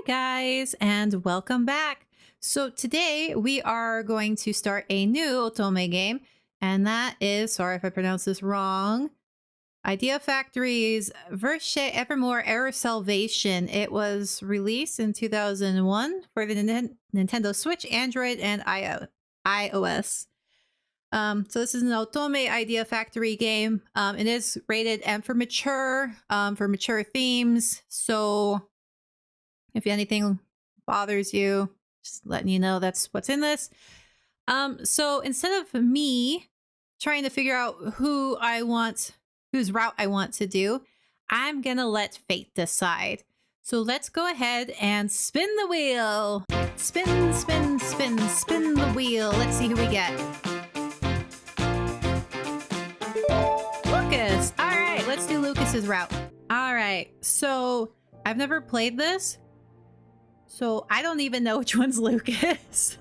guys, and welcome back. So today we are going to start a new Otome game, and that is, sorry if I pronounce this wrong, Idea Factory's Virche Evermore Error Salvation. It was released in 2001 for the Nintendo Switch, Android, and iOS. So this is an Otome Idea Factory game. It is rated M for mature themes. So if anything bothers you, just letting you know that's what's in this. So instead of me trying to figure out whose route I want to do, I'm gonna let fate decide. So let's go ahead and spin the wheel. Spin, spin, spin, spin the wheel. Let's see who we get. Lucas. All right, let's do Lucas's route. All right, so I've never played this, so I don't even know which one's Lucas.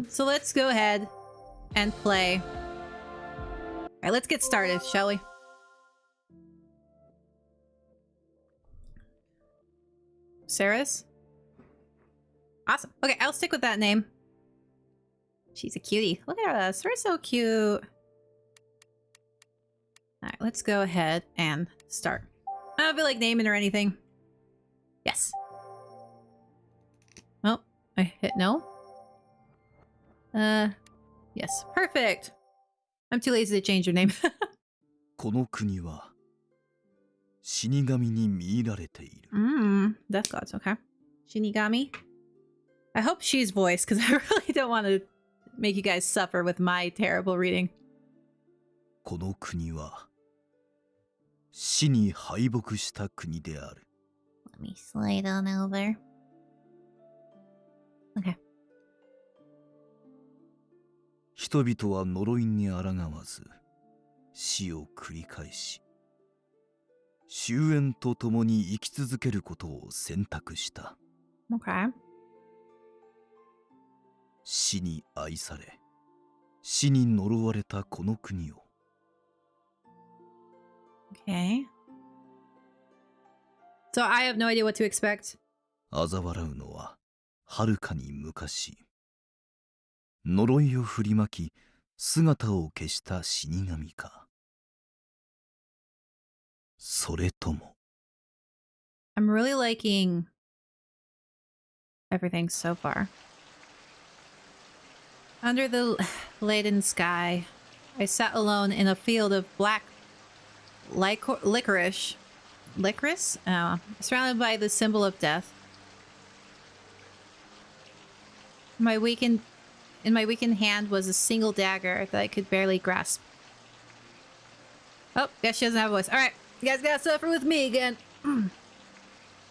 So let's go ahead and play. All right, let's get started, shall we? Sarah's? Awesome. Okay, I'll stick with that name. She's a cutie. Look at us. We're so cute. All right, let's go ahead and start. I don't feel like naming or anything. Yes. Oh, I hit no. Yes. Perfect. I'm too lazy to change your name. この国は死神に見入られている。Death gods, okay. Shinigami. I hope she's voiced, because I really don't want to make you guys suffer with my terrible reading. この国は死に敗北した国である。Let me slide on over. Okay. 人々は呪いに抗わず死を繰り返し終焉とともに生き続けることを選択した。Okay. 死に愛され死に呪われたこの国を。Okay. So I have no idea what to expect. 嘲笑うのははるかに昔呪いを振りまき姿を消した死神か、それとも。 I'm really liking everything so far. Under the laden sky, I sat alone in a field of black licorice, surrounded by the symbol of death. In my weakened hand was a single dagger that I could barely grasp. Oh, guess she doesn't have a voice. All right, you guys gotta suffer with me again. All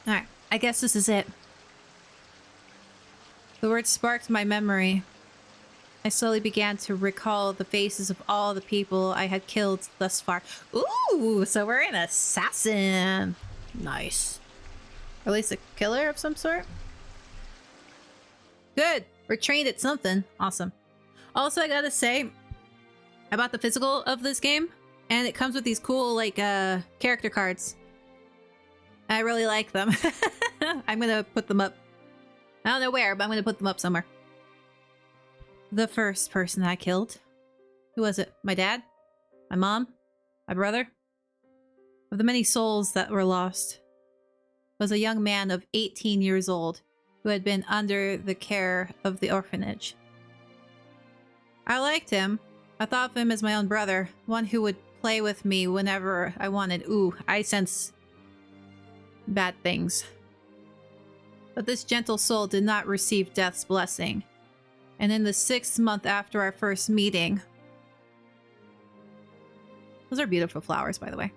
right, I guess this is it. The word sparked my memory. I slowly began to recall the faces of all the people I had killed thus far. Ooh, so we're an assassin. Nice. Or at least a killer of some sort. Good. We're trained at something. Awesome. Also, I gotta say, I bought the physical of this game, and it comes with these cool, like, character cards. I really like them. I'm gonna put them up. I don't know where, but I'm gonna put them up somewhere. The first person I killed. Who was it? My dad? My mom? My brother? Of the many souls that were lost, was a young man of 18 years old who had been under the care of the orphanage. I liked him. I thought of him as my own brother, one who would play with me whenever I wanted. Ooh, I sense bad things. But this gentle soul did not receive death's blessing. And in the 6th month after our first meeting... Those are beautiful flowers, by the way.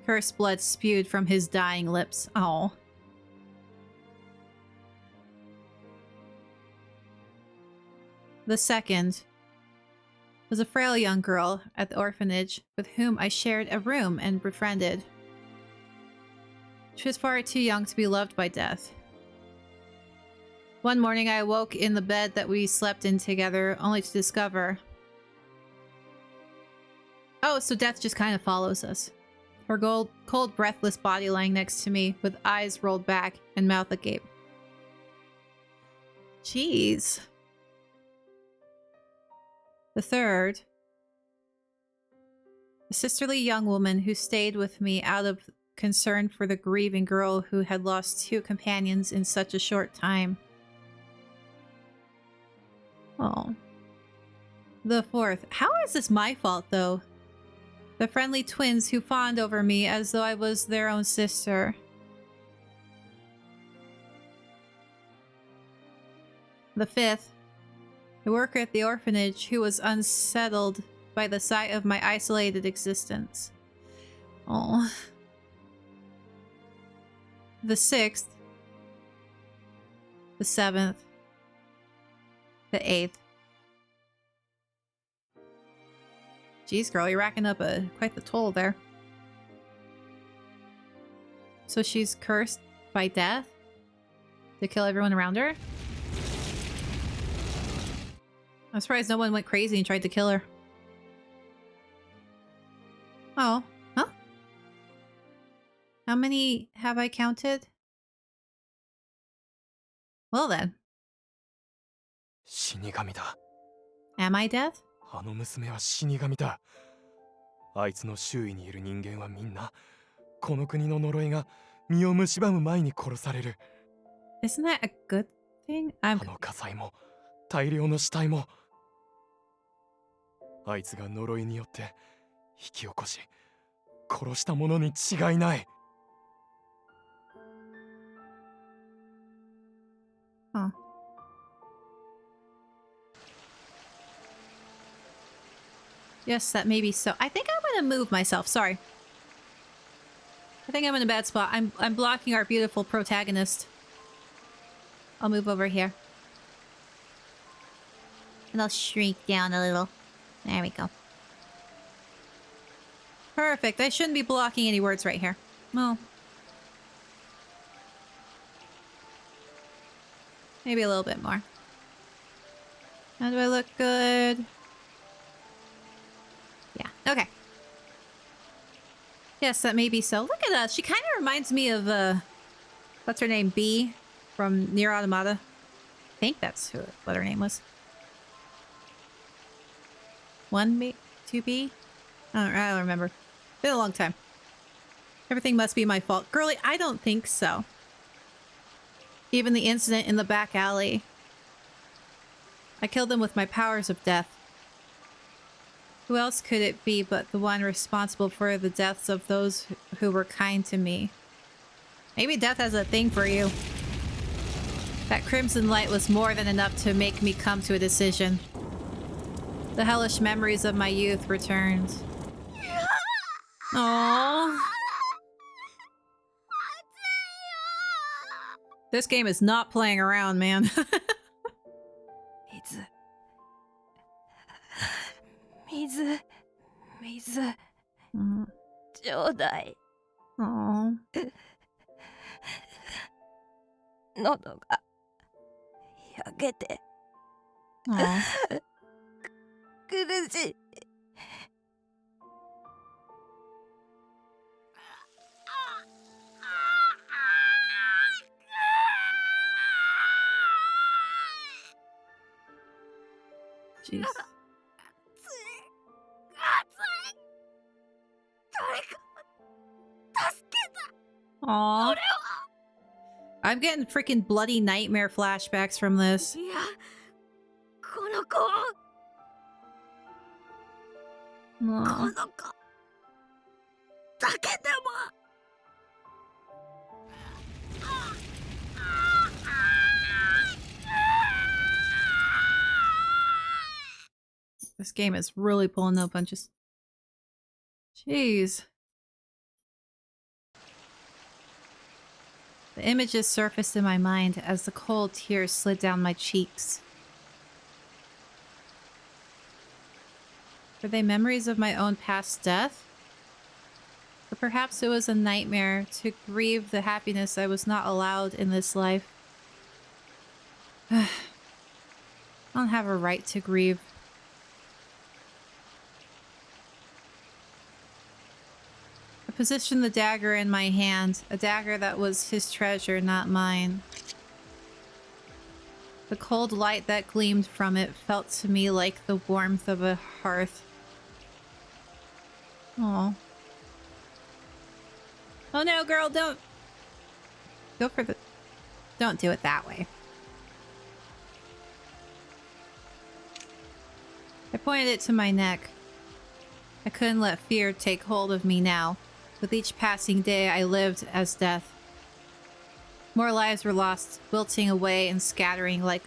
Cursed blood spewed from his dying lips. Oh. The second was a frail young girl at the orphanage with whom I shared a room and befriended. She was far too young to be loved by death. One morning I awoke in the bed that we slept in together, only to discover... Oh, so death just kind of follows us. Her cold, breathless body lying next to me, with eyes rolled back and mouth agape. Jeez. The third, a sisterly young woman who stayed with me out of concern for the grieving girl who had lost 2 companions in such a short time. Oh. The fourth, how is this my fault though? The friendly twins who fawned over me as though I was their own sister. The fifth, the worker at the orphanage who was unsettled by the sight of my isolated existence. Oh. The sixth, the seventh, the eighth. Jeez, girl, you're racking up quite the toll there. So she's cursed by death to kill everyone around her? I'm surprised no one went crazy and tried to kill her. Oh, huh? How many have I counted? Well then. 死神だ。 Am I death? あの娘は死神だ。あいつの周囲にいる人間はみんな、この国の呪いが身を蝕む前に殺される。 Isn't that a good thing? あの火災も、大量の死体も。あいつが呪いによって引き起こし、殺したものに違いない。 Huh. Yes, that may be so. I think I'm gonna move myself. Sorry. I think I'm in a bad spot. I'm blocking our beautiful protagonist. I'll move over here. And I'll shrink down a little. There we go. Perfect. I shouldn't be blocking any words right here. Well. Maybe a little bit more. How do I look good? Yeah, okay. Yes, that may be so. Look at us. She kind of reminds me of, what's her name? B from Nier Automata. I think that's what her name was. 1B? 2B? I don't remember. Been a long time. Everything must be my fault. Girlie, I don't think so. Even the incident in the back alley. I killed them with my powers of death. Who else could it be but the one responsible for the deaths of those who were kind to me? Maybe death has a thing for you. That crimson light was more than enough to make me come to a decision. The hellish memories of my youth returned. Aww. This game is not playing around, man. 水ちょうだい。 Aww. 喉が焼けて Aww. 苦しい。 Jeez. Aww. I'm getting freaking bloody nightmare flashbacks from this. いや、この子、 Aww. この子だけでも。 This game is really pulling no punches. Jeez. The images surfaced in my mind as the cold tears slid down my cheeks. Were they memories of my own past death? Or perhaps it was a nightmare to grieve the happiness I was not allowed in this life. I don't have a right to grieve. positioned the dagger in my hand, a dagger that was his treasure, not mine. The cold light that gleamed from it felt to me like the warmth of a hearth. Oh. Oh no, girl, don't. Go for the... Don't do it that way. I pointed it to my neck. I couldn't let fear take hold of me now. With each passing day, I lived as death. More lives were lost, wilting away and scattering like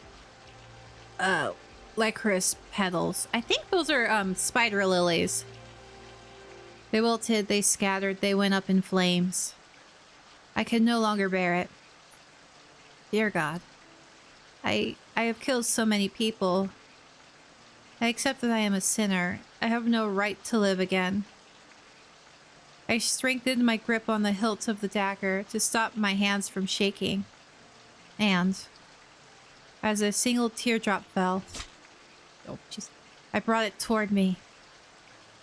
licorice petals. I think those are spider lilies. They wilted, they scattered, they went up in flames. I could no longer bear it. Dear God, I have killed so many people. I accept that I am a sinner. I have no right to live again. I strengthened my grip on the hilt of the dagger to stop my hands from shaking. And as a single teardrop fell, I brought it toward me.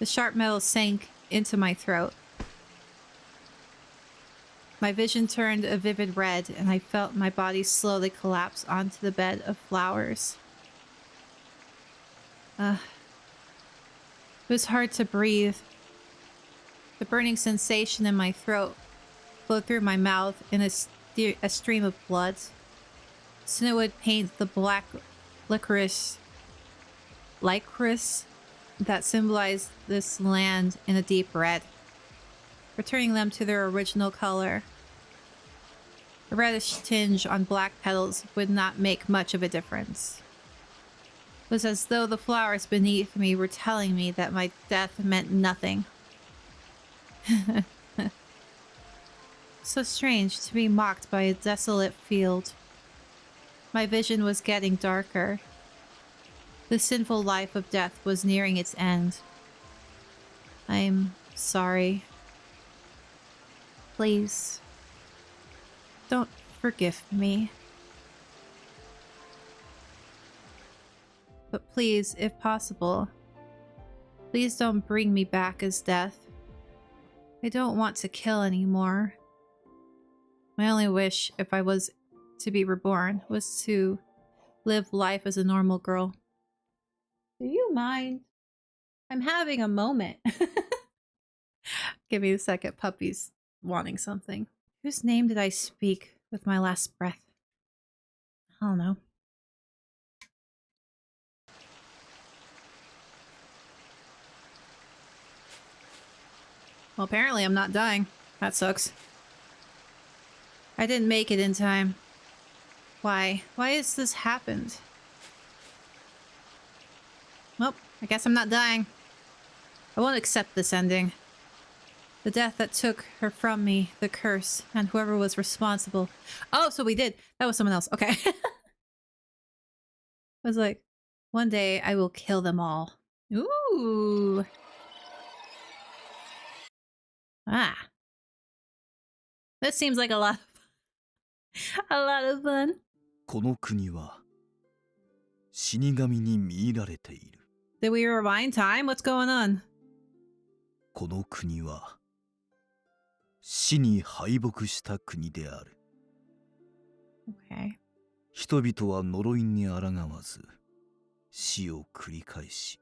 The sharp metal sank into my throat. My vision turned a vivid red, and I felt my body slowly collapse onto the bed of flowers. It was hard to breathe. The burning sensation in my throat flowed through my mouth in a stream of blood. Snow would paint the black licorice that symbolized this land in a deep red, returning them to their original color. A reddish tinge on black petals would not make much of a difference. It was as though the flowers beneath me were telling me that my death meant nothing. So strange to be mocked by a desolate field. My vision was getting darker. The sinful life of death was nearing its end. I'm sorry. Please, don't forgive me. But please, if possible, please don't bring me back as death. I don't want to kill anymore. My only wish, if I was to be reborn, was to live life as a normal girl. Do you mind? I'm having a moment. Give me a second, puppy's wanting something. Whose name did I speak with my last breath? I don't know. Well, apparently I'm not dying. That sucks. I didn't make it in time. Why? Why has this happened? Well, I guess I'm not dying. I won't accept this ending. The death that took her from me, the curse, and whoever was responsible. Oh, so we did. That was someone else. Okay. I was like, one day I will kill them all. Ooh. Ah. This seems like a lot of fun. この国は死神に見入られている。 Did we rewind time? What's going on? この国は死に敗北した国である。 Okay. 人々は呪いに抗わず死を繰り返し、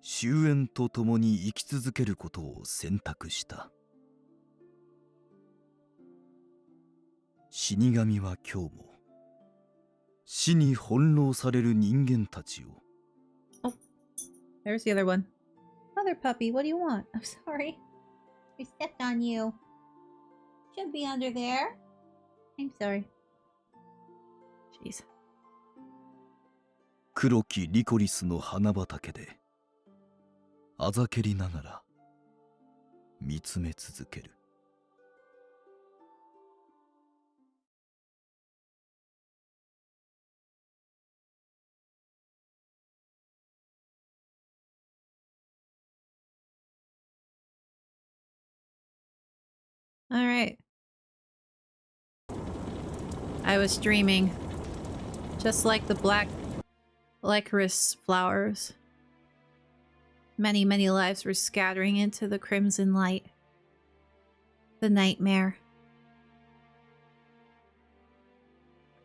終焉とともに生き続けることを選択した。死神は今日も死に翻弄される人間たちを。 Oh, there's the other one. Mother puppy, what do you want? I'm sorry. I stepped on you. Should be under there. I'm sorry. Jeez. 黒きリコリスの花畑であざけりながら見つめ続ける。 All right. I was dreaming. Just like the black licorice flowers. Many, many lives were scattering into the crimson light. The nightmare.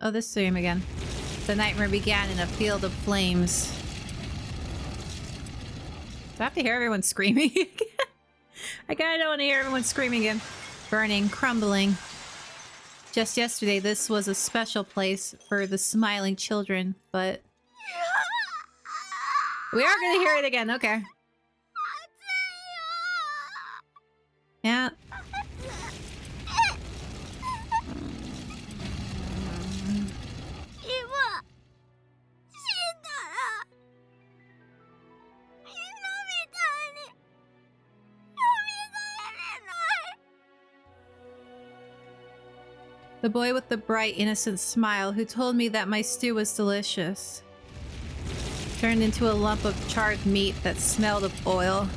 Oh, this stream again. The nightmare began in a field of flames. Do I have to hear everyone screaming again? I kinda don't want to hear everyone screaming again. Burning, crumbling. Just yesterday, this was a special place for the smiling children, but... We are gonna hear it again, okay. Yeah. The boy with the bright, innocent smile who told me that my stew was delicious turned into a lump of charred meat that smelled of oil.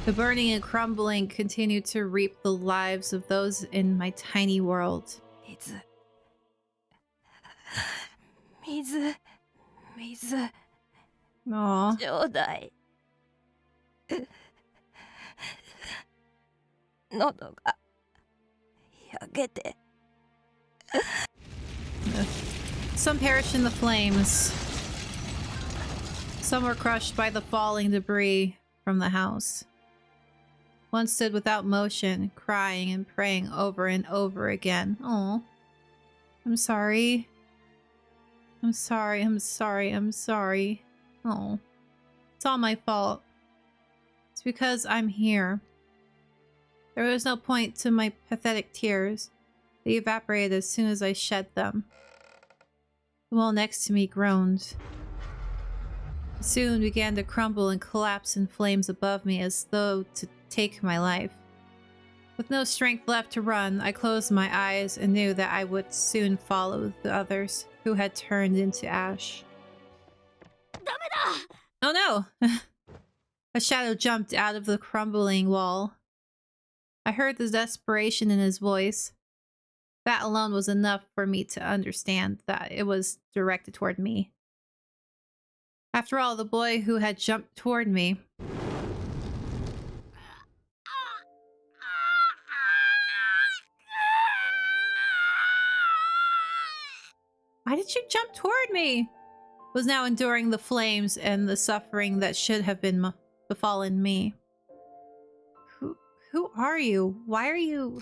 The burning and crumbling continued to reap the lives of those in my tiny world. 水 Aww. ちょうだい。喉が焼けて。Some perished in the flames. Some were crushed by the falling debris from the house. One stood without motion, crying and praying over and over again. Oh, I'm sorry. I'm sorry, I'm sorry, I'm sorry. Oh, it's all my fault. It's because I'm here. There was no point to my pathetic tears. They evaporated as soon as I shed them. The wall next to me groaned. It soon began to crumble and collapse in flames above me as though to take my life. With no strength left to run, I closed my eyes and knew that I would soon follow the others who had turned into ash. Oh no! A shadow jumped out of the crumbling wall. I heard the desperation in his voice. That alone was enough for me to understand that it was directed toward me. After all, the boy who had jumped toward me... Why did you jump toward me? Was now enduring the flames and the suffering that should have been befallen me. Who are you? Why are you...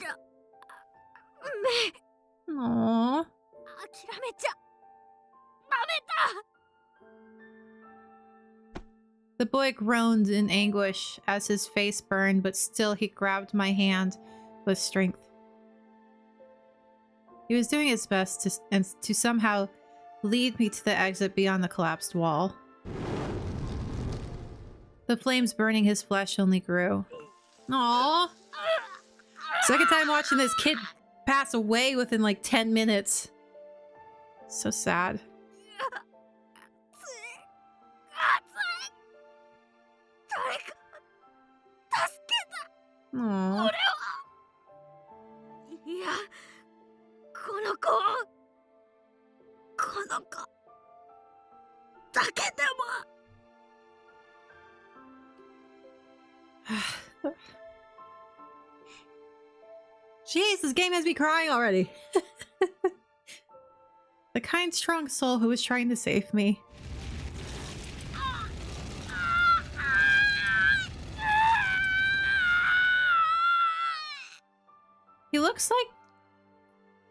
Aww. The boy groaned in anguish as his face burned, but still he grabbed my hand with strength. He was doing his best to somehow lead me to the exit beyond the collapsed wall. The flames burning his flesh only grew. Aww. Second time watching this kid pass away within like 10 minutes. So sad. Aww. Jeez, this game has me crying already. The kind, strong soul who was trying to save me. He looks like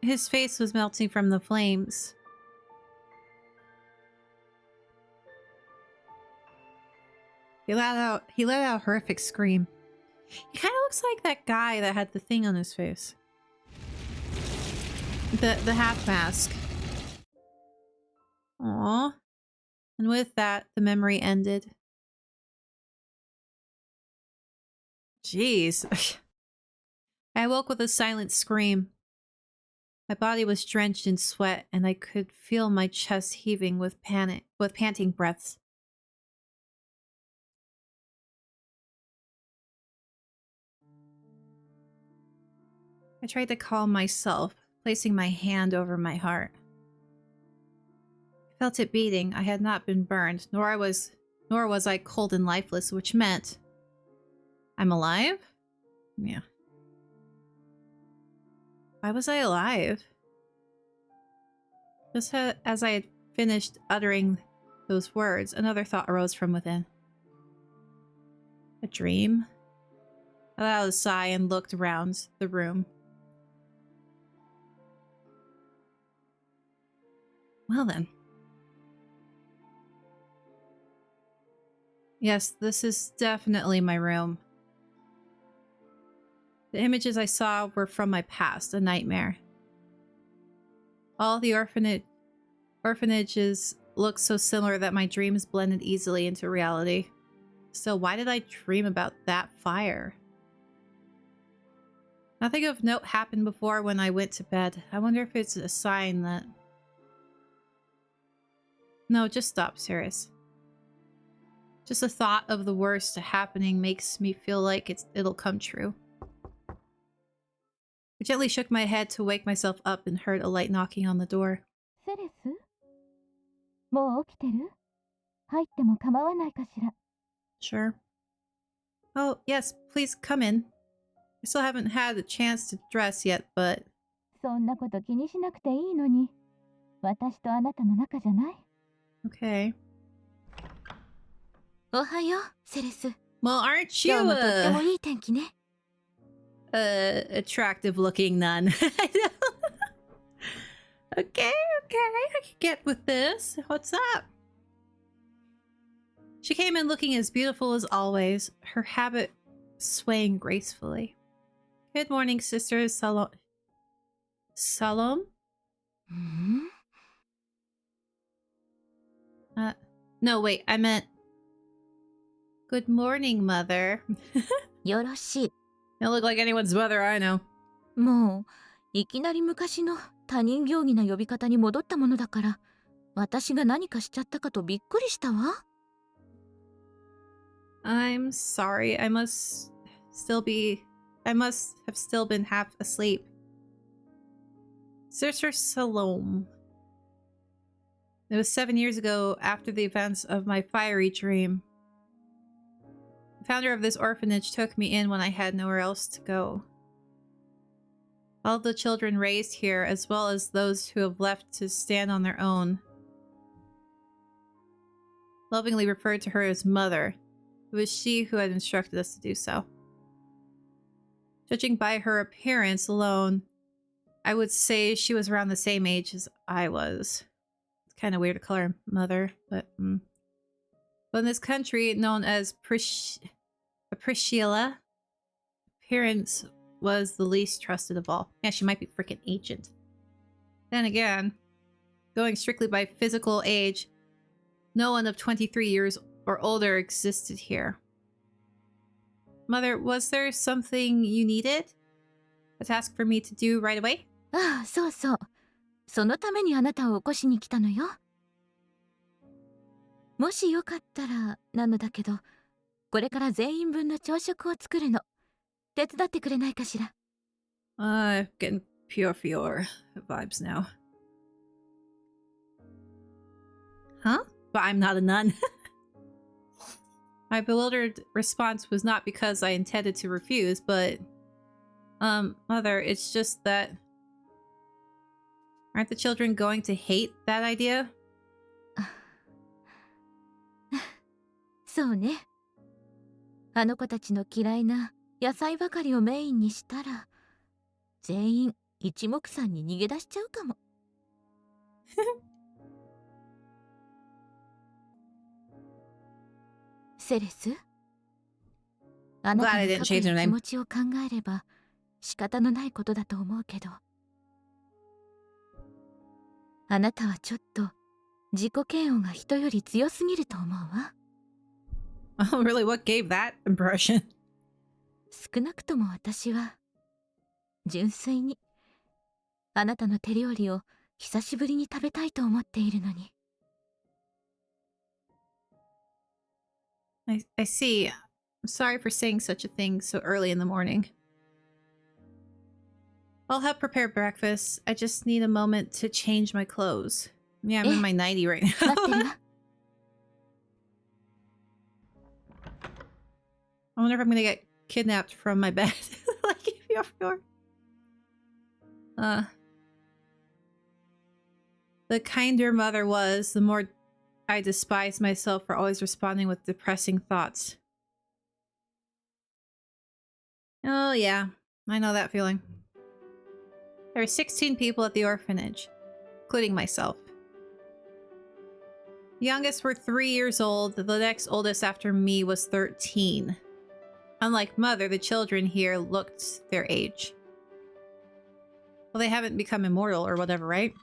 his face was melting from the flames. He let out a horrific scream. He kind of looks like that guy that had the thing on his face. The half mask. Aww. And with that, the memory ended. Jeez. I awoke with a silent scream. My body was drenched in sweat, and I could feel my chest heaving with panting breaths. I tried to calm myself, placing my hand over my heart. I felt it beating. I had not been burned, nor was I cold and lifeless, which meant I'm alive? Yeah. Why was I alive? Just as I had finished uttering those words, another thought arose from within. A dream? I let out a sigh and looked around the room. Well then. Yes, this is definitely my room. The images I saw were from my past, a nightmare. All the orphanages look so similar that my dreams blended easily into reality. So why did I dream about that fire? Nothing of note happened before when I went to bed. I wonder if it's a sign that... No, just stop, serious. Just the thought of the worst happening makes me feel like it'll come true. I gently shook my head to wake myself up and heard a light knocking on the door. セレス？もう起きてる？入っても構わないかしら。 Sure. Oh, yes, please come in. I still haven't had a chance to dress yet, but... そんなこと気にしなくていいのに。私とあなたの仲じゃない？ Okay. おはよう、セレス。 Well, aren't you 今日もとってもいい天気ね。attractive looking nun? Okay, I can get with this. What's up? She came in looking as beautiful as always, her habit swaying gracefully. Good morning, sisters. Salom? ん？ No, wait, I meant... Good morning, mother. よろしい。 Don't look like anyone's mother I know. もう、いきなり昔の他人行儀な呼び方に戻ったものだから、私が何かしちゃったかとびっくりしたわ。I'm sorry, I must have still been half asleep. Sister Salome. It was 7 years ago after the events of my fiery dream. The founder of this orphanage took me in when I had nowhere else to go. All the children raised here, as well as those who have left to stand on their own, lovingly referred to her as Mother. It was she who had instructed us to do so. Judging by her appearance alone, I would say she was around the same age as I was. It's kind of weird to call her Mother, but... But in this country known as Priscilla, appearance was the least trusted of all. Yeah, she might be freaking ancient. Then again, going strictly by physical age, no one of 23 years or older existed here. Mother, was there something you needed? A task for me to do right away? ああ、そうそう。そのためにあなたを起こしに来たのよ。もしよかったらなのだけど、これから全員分の朝食を作るの。手伝ってくれないかしら。Getting pure vibes now. Huh? But I'm not a nun. My bewildered response was not because I intended to refuse, but... Mother, it's just that... Aren't the children going to hate that idea? そうね。あの子たちの嫌いな野菜ばかりをメインにしたら、全員一目散に逃げ出しちゃうかも。セレス、あなたの過去の気持ちを考えれば仕方のないことだと思うけど、あなたはちょっと自己嫌悪が人より強すぎると思うわ。Oh, really? What gave that impression? 少なくとも私は純粋にあなたの手料理を久しぶりに食べたいと思っているのに。I see. I'm sorry for saying such a thing so early in the morning. I'll help prepare breakfast. I just need a moment to change my clothes. Yeah, I'm in my 90 right 待ってる now. わ。I wonder if I'm gonna get kidnapped from my bed. Like, if you're... The kinder mother was, the more I despised myself for always responding with depressing thoughts. Oh yeah, I know that feeling. There were 16 people at the orphanage, including myself. The youngest were 3 years old, the next oldest after me was 13. Unlike Mother, the children here looked their age. Well, they haven't become immortal or whatever, right?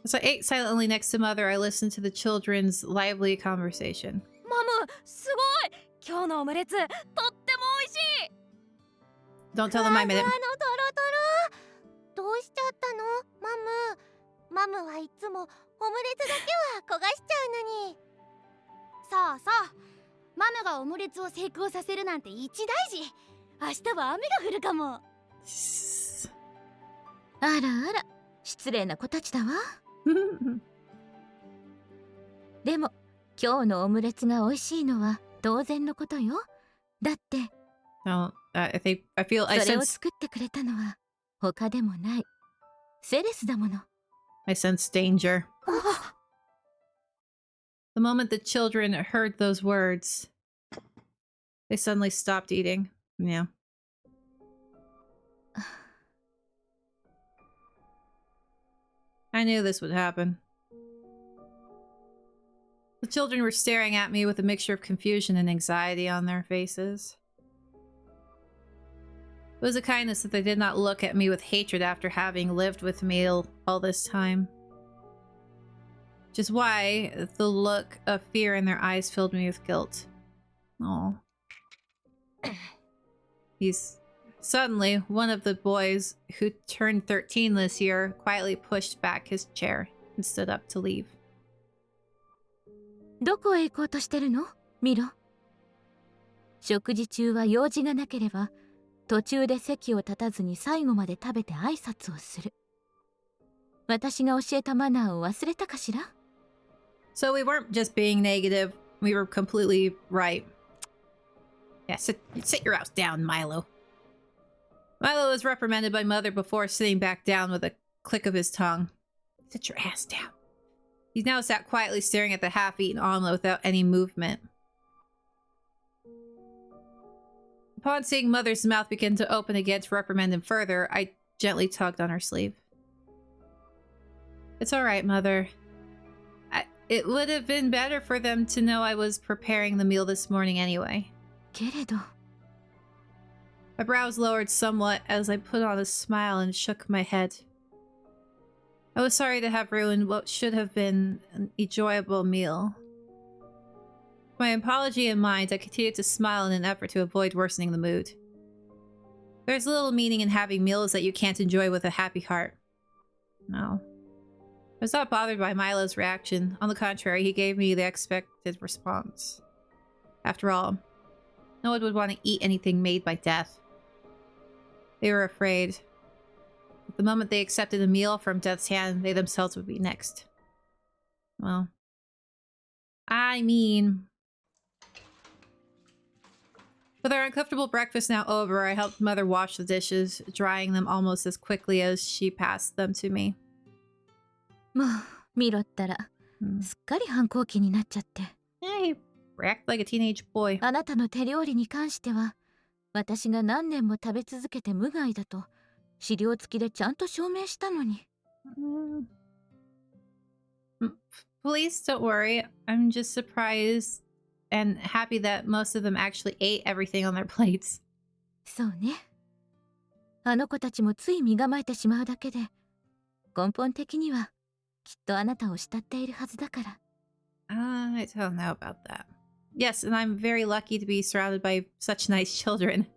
As I ate silently next to Mother, I listened to the children's lively conversation. マム、すごい今日のオムレツ、とっても美味しい Don't tell them I made it. トロトロどうしちゃったのマムはいつもオムレツだけは焦がしちゃうのにさあさあマムがオムレツを成功させるなんて一大事明日は雨が降るかもあらあら、失礼な子たちだわ。でも今日のオムレツが美味しいのは当然のことよ。だって No, I feel それを作ってくれたのは他でもないセレスだもの。I sense danger. The moment the children heard those words, they suddenly stopped eating. Yeah. I knew this would happen. The children were staring at me with a mixture of confusion and anxiety on their faces. It was a kindness that they did not look at me with hatred after having lived with me all this time. Which is why the look of fear in their eyes filled me with guilt. Oh. Suddenly, one of the boys who turned 13 this year quietly pushed back his chair and stood up to leave. どこへ行こうとしてるの？見ろ。食事中は用事がなければ途中で席を立たずに最後まで食べて挨拶をする。私が教えたマナーを忘れたかしら？ So we weren't just being negative. We were completely right. Yeah, sit your ass down, Milo. Milo was reprimanded by Mother before sitting back down with a click of his tongue. Sit your ass down. He now sat quietly staring at the half-eaten omelet without any movement. Upon seeing Mother's mouth begin to open again to reprimand him further, I gently tugged on her sleeve. It's alright, Mother. It would have been better for them to know I was preparing the meal this morning anyway. けれど My brows lowered somewhat as I put on a smile and shook my head. I was sorry to have ruined what should have been an enjoyable meal. With my apology in mind, I continued to smile in an effort to avoid worsening the mood. There's little meaning in having meals that you can't enjoy with a happy heart. No. I was not bothered by Milo's reaction. On the contrary, he gave me the expected response. After all, no one would want to eat anything made by death. They were afraid. At the moment they accepted a meal from death's hand, they themselves would be next. Well, I mean... With our uncomfortable breakfast now over, I helped Mother wash the dishes, drying them almost as quickly as she passed them to me. もう見ろったら、すっかり反抗期になっちゃって。Yeah, he reacted like a teenage boy. あなたの手料理に関しては、私が何年も食べ続けて無害だと資料付きでちゃんと証明したのに。Please don't worry. I'm just surprised and happy that most of them actually ate everything on their plates. そうね。あの子たちもつい身構えてしまうだけで、根本的にはきっとあなたを慕っているはずだから。I don't know about that. Yes, and I'm very lucky to be surrounded by such nice children.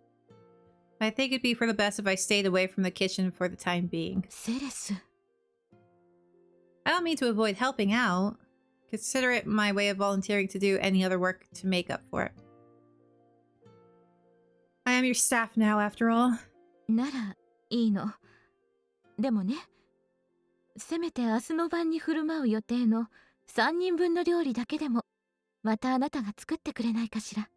I think it'd be for the best if I stayed away from the kitchen for the time being. セレス。I don't mean to avoid helping out. Consider it my way of volunteering to do any other work to make up for it. I am your staff now, after all. ならいいの。でもね、せめて明日の晩に振る舞う予定の3人分の料理だけでもまたあなたが作ってくれないかしら。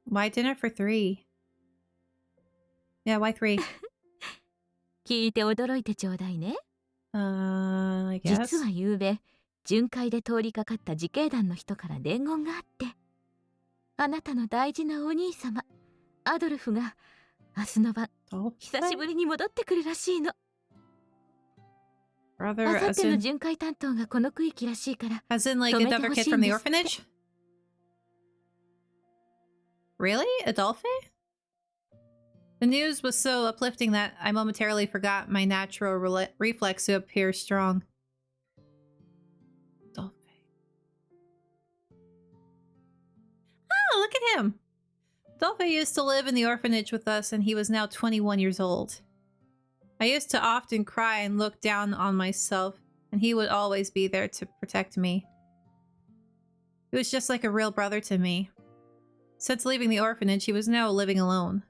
Why dinner for 3? Yeah, why 3? 聞いて驚いてちょうだいね。I guess. 実はゆうべ、巡回で通りかかった自警団の人から伝言があって、あなたの大事なお兄様、アドルフが、明日の晩、久しぶりに戻ってくるらしいの。あ Brother, さっ as ての in, 巡回担当がこの区域らしいから、 as in like another kid from the orphanage? Really? Adolphe? The news was so uplifting that I momentarily forgot my natural reflex to appear strong. Adolphe. Oh, look at him! Adolphe used to live in the orphanage with us, and he was now 21 years old. I used to often cry and look down on myself, and he would always be there to protect me. He was just like a real brother to me. Since leaving the orphanage, he was now living alone.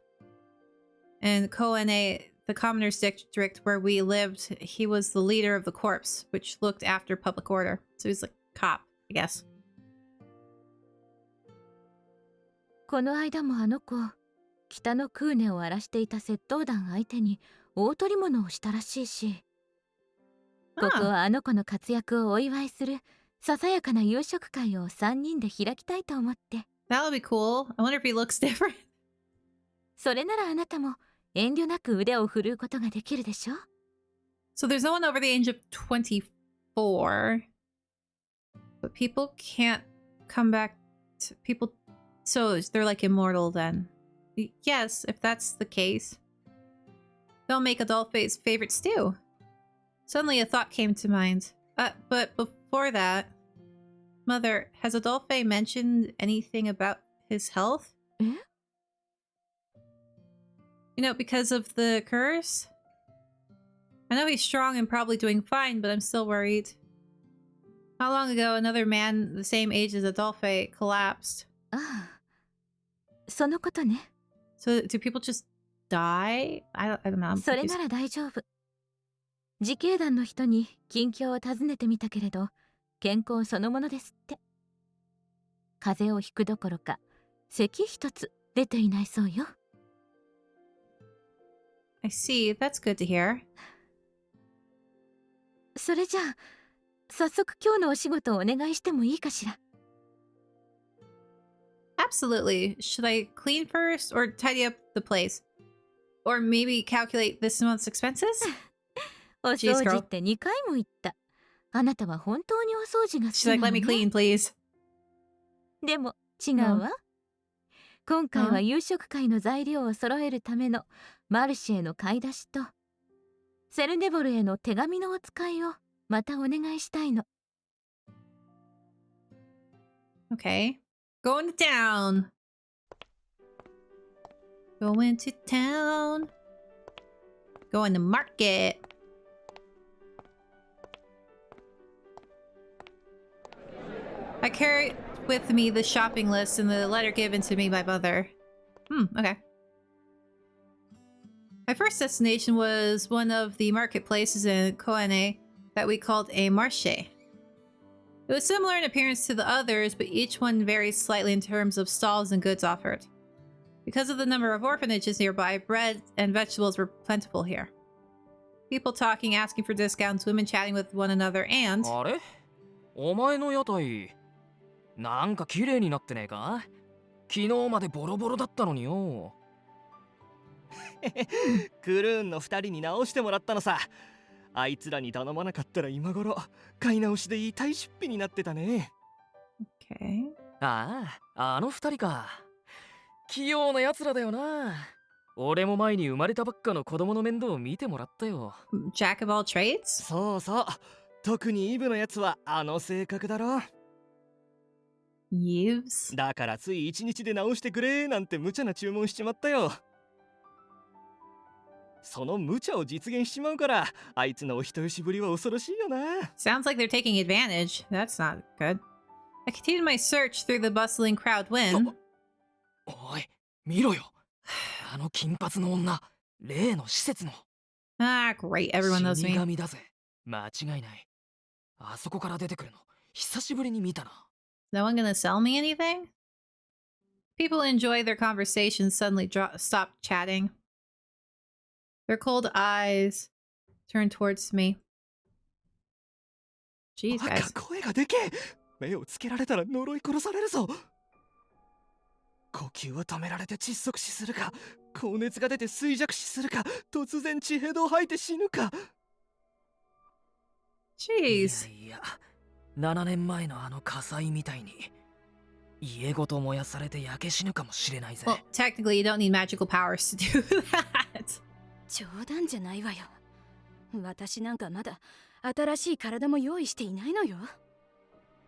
In Koene, the commoner's district where we lived, he was the leader of the corps, which looked after public order. So he's like a cop, I guess. この間もあの子、北のクーネを荒らしていた窃盗団相手に大取り物をしたらしいし、ここはあの子の活躍をお祝いするささやかな夕食会を3人で開きたいと思って。That would be cool. I wonder if he looks different. それならあなたも遠慮なく腕を振るうことができるでしょ。 So there's no one over the age of 24. But people can't come back to people. So they're like immortal then. Yes, if that's the case. They'll make Adolphe's favorite stew. Suddenly a thought came to mind. But before that, Mother, has Adolphe mentioned anything about his health? Eh? You know, because of the curse? I know he's strong and probably doing fine, but I'm still worried. Not long ago, another man the same age as Adolphe collapsed. ああ、そのことね。 So do people just die? I don't know. I'm それ confused. なら大丈夫。自警団の人に近況を尋ねてみたけれど、健康そのものですって。風邪をひくどころか、咳一つ出ていないそうよ。I see. That's good to hear. それじゃあ、早速今日のお仕事をお願いしてもいいかしら。Absolutely. Should I clean first or tidy up the place? Or maybe calculate this month's expenses? お掃除って2回も言った。あなたは本当にお掃除が好き She's な like, の let me ね。 clean, please. でも違うわ。今回は夕食会の材料を揃えるためのマルシェへの買い出しと、セルネボルへの手紙のお使いをまたお願いしたいの。 Okay. Going to town. Going to town. Going to market. I carry with me the shopping list and the letter given to me by Mother. Okay. My first destination was one of the marketplaces in Koene that we called a marché. It was similar in appearance to the others, but each one varied slightly in terms of stalls and goods offered. Because of the number of orphanages nearby, bread and vegetables were plentiful here. People talking, asking for discounts, women chatting with one another, and... あれ？お前の屋台なんか綺麗になってねえか？昨日までボロボロだったのによ。クルーンの2人に直してもらったのさ。あいつらに頼まなかったら今頃買い直しで痛い出費になってたね。Okay. ああ、あの二人か。器用な奴らだよな。俺も前に生まれたばっかの子供の面倒を見てもらったよ。Jack of all trades? そうそう。特にイブのやつはあの性格だろ。Yves? だからつい1日で直してくれなんて無茶な注文しちまったよ。その無茶を実現しちまうから、あいつのお人よしぶりは恐ろしいよな。 Sounds like they're taking advantage. That's not good. I continued my search through the bustling crowd when... おい、見ろよ。あの金髪の女、例の施設の。Ah, great. Everyone knows 死 me. 神だぜ。間違いない。あそこから出てくるの、久しぶりに見たな。No one gonna sell me anything? People enjoy their conversations suddenly stopped chatting. Their cold eyes turn towards me. Jeez, バカ guys. 声がでけえ。目をつけられたら呪い殺されるぞ。呼吸は止められて窒息死するか、高熱が出て衰弱死するか、突然血ヘドを吐いて死ぬか。Jeez. いや、7年前のあの火災みたいに家ごと燃やされて焼け死ぬかもしれないぜ。 Well, technically you don't need magical powers to do that. 冗談じゃないわよ。私なんかまだ新しい体も用意していないのよ。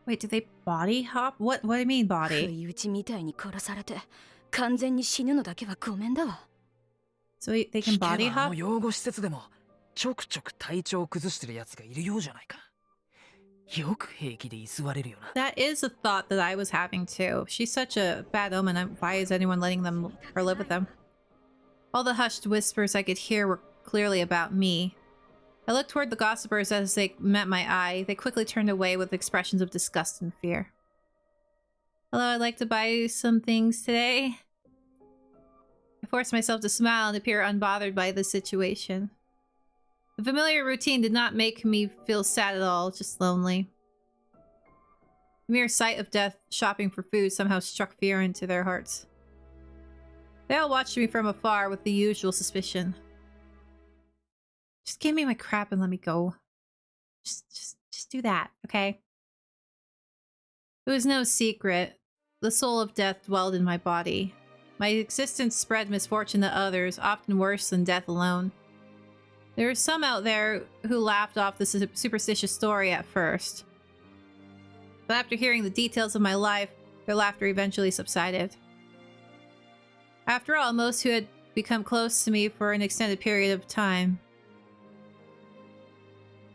Wait, did they body hop? What do you mean 不 body? 意打ちみたいに殺されて完全に死ぬのだけはごめんだわ。 So they can 聞けば body あの hop? 養護施設でもちょくちょく体調を崩してるやつがいるようじゃないか。よく平気で居座れるよな。 That is a thought that I was having too. She's such a bad omen. Why is anyone letting them or live with them? All the hushed whispers I could hear were clearly about me. I looked toward the gossipers as they met my eye. They quickly turned away with expressions of disgust and fear. Hello, I'd like to buy you some things today. I forced myself to smile and appear unbothered by the situation. The familiar routine did not make me feel sad at all, just lonely. The mere sight of death shopping for food somehow struck fear into their hearts. They all watched me from afar with the usual suspicion. Just give me my crap and let me go. Just do that, okay? It was no secret. The soul of death dwelled in my body. My existence spread misfortune to others, often worse than death alone. There were some out there who laughed off the superstitious story at first. But after hearing the details of my life, their laughter eventually subsided. After all, most who had become close to me for an extended period of time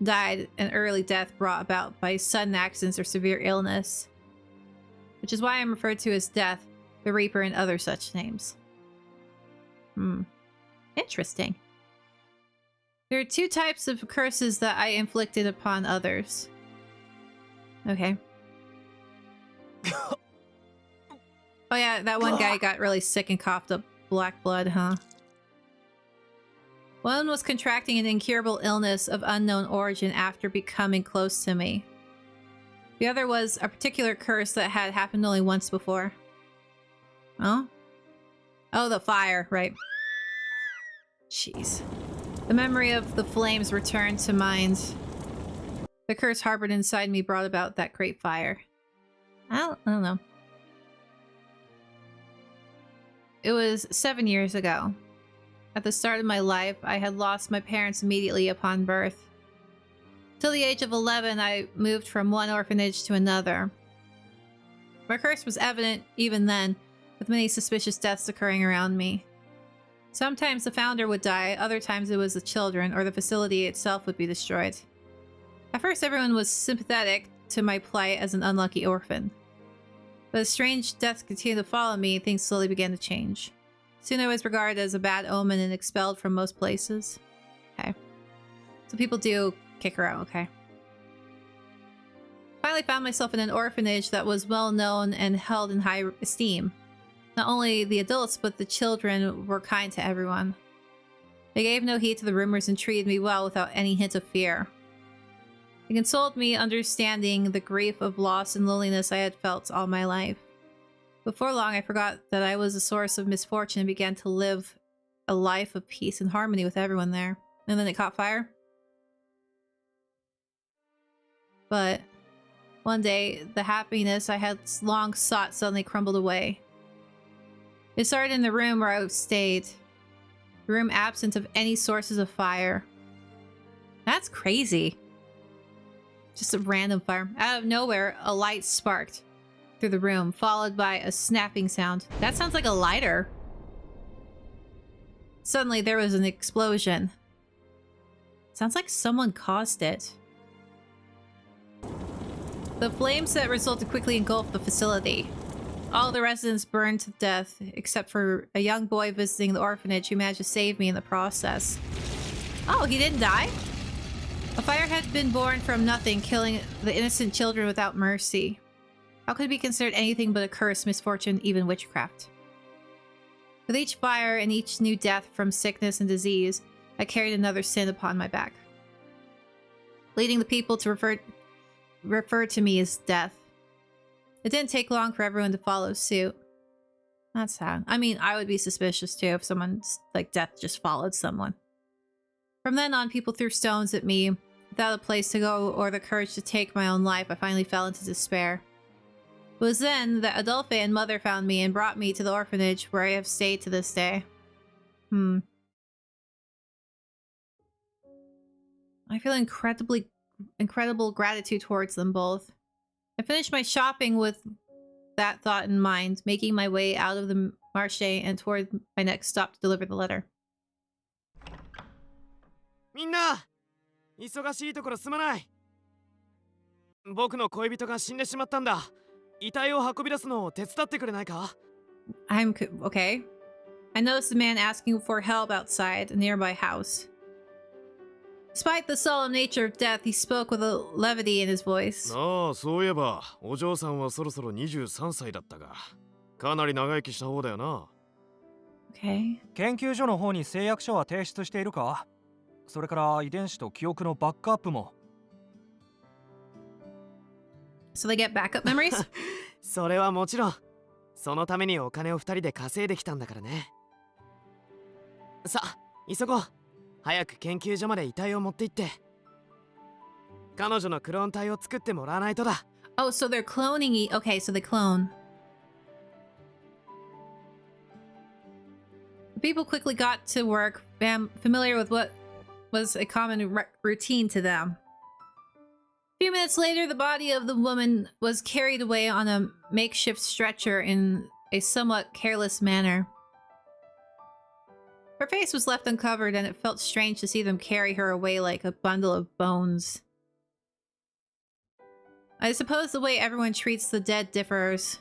died an early death brought about by sudden accidents or severe illness, which is why I'm referred to as Death, the Reaper, and other such names. Interesting. There are two types of curses that I inflicted upon others. Okay. Oh yeah, that one guy got really sick and coughed up black blood, huh? One was contracting an incurable illness of unknown origin after becoming close to me. The other was a particular curse that had happened only once before. Oh? Oh, the fire, right. Jeez. The memory of the flames returned to mind. The curse harbored inside me brought about that great fire. I don't know. It was 7 years ago. At the start of my life, I had lost my parents immediately upon birth. Till the age of 11, I moved from one orphanage to another. My curse was evident even then, with many suspicious deaths occurring around me. Sometimes the founder would die, other times it was the children, or the facility itself would be destroyed. At first, everyone was sympathetic to my plight as an unlucky orphan. But as strange deaths continued to follow me, things slowly began to change. Soon I was regarded as a bad omen and expelled from most places. Okay. So people do kick her out, okay. Finally found myself in an orphanage that was well known and held in high esteem. Not only the adults, but the children were kind to everyone. They gave no heed to the rumors and treated me well without any hint of fear. They consoled me, understanding the grief of loss and loneliness I had felt all my life. Before long, I forgot that I was a source of misfortune and began to live a life of peace and harmony with everyone there. And then it caught fire. But one day, the happiness I had long sought suddenly crumbled away. It started in the room where I stayed. The room absent of any sources of fire. That's crazy. Just a random fire. Out of nowhere, a light sparked through the room, followed by a snapping sound. That sounds like a lighter. Suddenly, there was an explosion. Sounds like someone caused it. The flames that resulted quickly engulfed the facility. All the residents burned to death, except for a young boy visiting the orphanage who managed to save me in the process. Oh, he didn't die? A fire had been born from nothing, killing the innocent children without mercy. How could it be considered anything but a curse, misfortune, even witchcraft? With each fire and each new death from sickness and disease, I carried another sin upon my back, leading the people to refer to me as death. It didn't take long for everyone to follow suit. That's sad. I mean, I would be suspicious too if someone's like death just followed someone. From then on, people threw stones at me. Without a place to go or the courage to take my own life, I finally fell into despair. It was then that Adolphe and Mother found me and brought me to the orphanage, where I have stayed to this day. I feel incredible gratitude towards them both. I finished my shopping with that thought in mind, making my way out of the marche and toward my next stop to deliver the letter. みんな忙しいところすまない。僕の恋人が死んでしまったんだ。遺体を運び出すのを手伝ってくれないか? Okay. I noticed a man asking for help outside a nearby house. Despite the solemn nature of death, he spoke with a levity in his voice. ああ、そういえばお嬢さんはそろそろ23歳だったが、かなり長生きした方だよな。Okay. 研究所の方に誓約書は提出しているか？それから遺伝子と記憶のバックアップも。So they get backup memories? それはもちろん。そのためにお金を2人で稼いできたんだからね。さあ、急ごう。早く研究所まで遺体を持って行って。彼女のクローン体を作ってもらわないとだ。Oh, so they're cloning. Okay, so they clone. The people quickly got to work, familiar with what was a common routine to them. A few minutes later, the body of the woman was carried away on a makeshift stretcher in a somewhat careless manner. Her face was left uncovered, and it felt strange to see them carry her away like a bundle of bones. I suppose the way everyone treats the dead differs.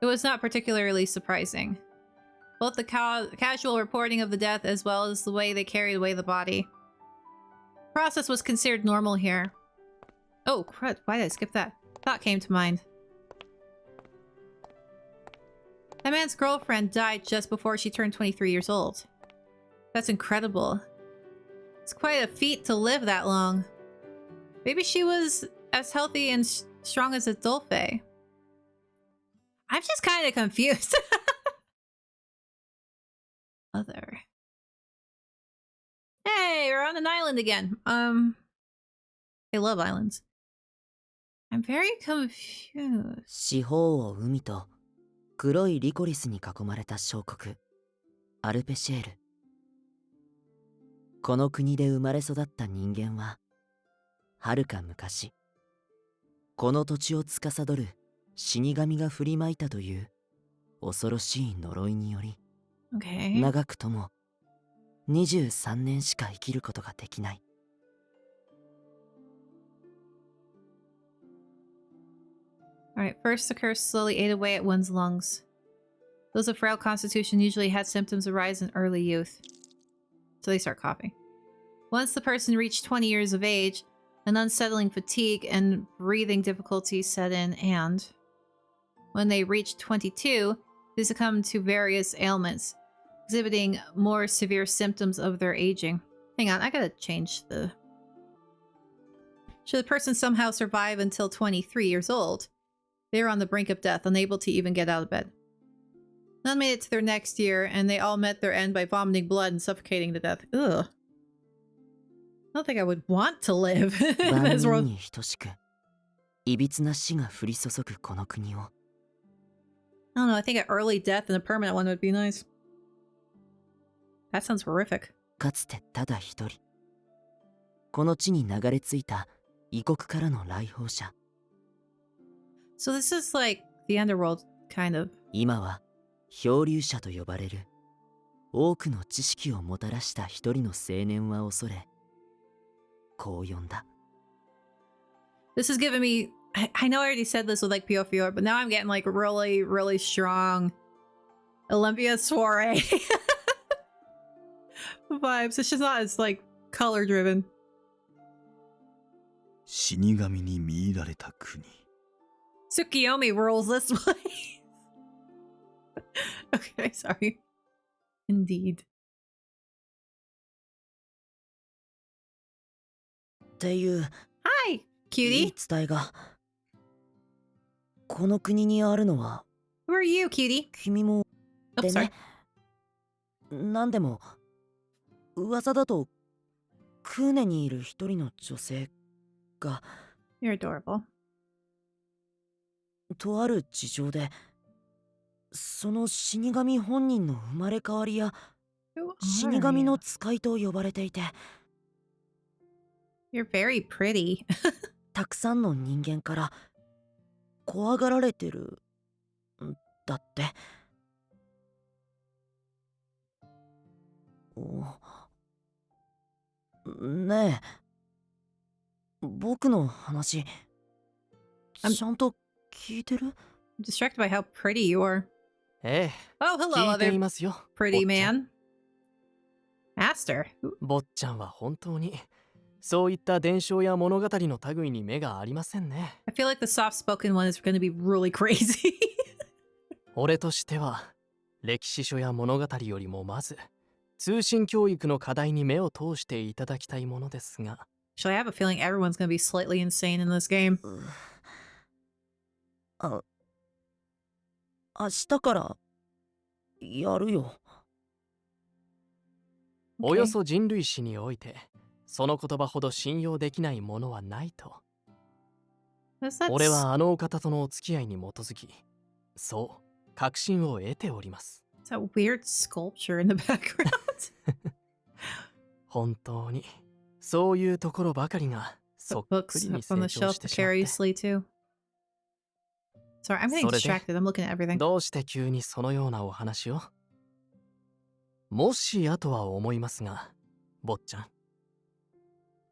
It was not particularly surprising. Both the casual reporting of the death as well as the way they carried away the body. The process was considered normal here. Oh, crud. Why did I skip that? Thought came to mind. That man's girlfriend died just before she turned 23 years old. That's incredible. It's quite a feat to live that long. Maybe she was as healthy and strong as Adolphe. I'm just kind of confused. Other. Hey, we're on an island again. I love islands. I'm very confused. 四方を海と黒いリコリスに囲まれた小国アルペシェール。この国で生まれ育った人間は遥か昔この土地を司る死神が振りまいたという恐ろしい呪いにより、Okay. 長くとも23年しか生きることができない。Alright, first the curse slowly ate away at one's lungs. Those of frail constitution usually had symptoms arise in early youth. So they start coughing. Once the person reached 20 years of age, an unsettling fatigue and breathing difficulties set in, and when they reached 22, they succumbed to various ailments, exhibiting more severe symptoms of their aging. Hang on, I gotta change the... Should the person somehow survive until 23 years old, they were on the brink of death, unable to even get out of bed. None made it to their next year, and they all met their end by vomiting blood and suffocating to death. Ugh. I don't think I would want to live in this 万 world. 人に等しくいびつな死が降り注ぐこの国を I don't know, I think an early death and a permanent one would be nice. That sounds horrific. かつてただ一人この地に流れ着いた異国からの来訪者 So this is like the underworld, kind of. 今は漂流者と呼ばれる多くの知識をもたらした一人の青年は恐れこう呼んだ This is giving me... I know I already said this with like PO4, but now I'm getting like really, really strong Olympia soiree vibes. It's just not as like color driven. 死神に見入られた国 Tsukiyomi rules this place. Okay, sorry. Indeed. ていう Hi, 言い cutie. 伝えがこの国にあるのは Who are you, cutie? 君も Oh, で sorry. ね。なんでも噂だとクーネにいる一人の女性が You're adorable. とある事情でその死神本人の生まれ変わりや Who 死 are 神 you? の使いと呼ばれていて You're very pretty. たくさんの人間から怖がられてるんだって。おねえ、僕の話ちゃんと聞いてる？ I'm distracted by how pretty you are. ええ、 Oh, hello, 聞いて other いますよ。 pretty 坊ちゃん man. Master. 坊ちゃんは本当にそういった伝承や物語の類に目がありませんね。 I feel like the soft-spoken one is going to be really crazy. 俺としては歴史書や物語よりもまず通信教育の課題に目を通していただきたいものですが。 Actually, I have a feeling everyone's going to be slightly insane in this game. あ、明日からやるよ。およそ人類史においてその言葉ほど信用できないものはないと。 What's that? 俺はあのお方とのお付き合いに基づきそう確信を得ております。 It's that weird sculpture in the background. 本当にそういうところばかりがそっ Put く books りに up 成 on the 長 shelf してしまって。 precariously too. Sorry, I'm getting それで distracted. I'm looking at everything. どうして急にそのようなお話を？もしやとは思いますが、坊ちゃん。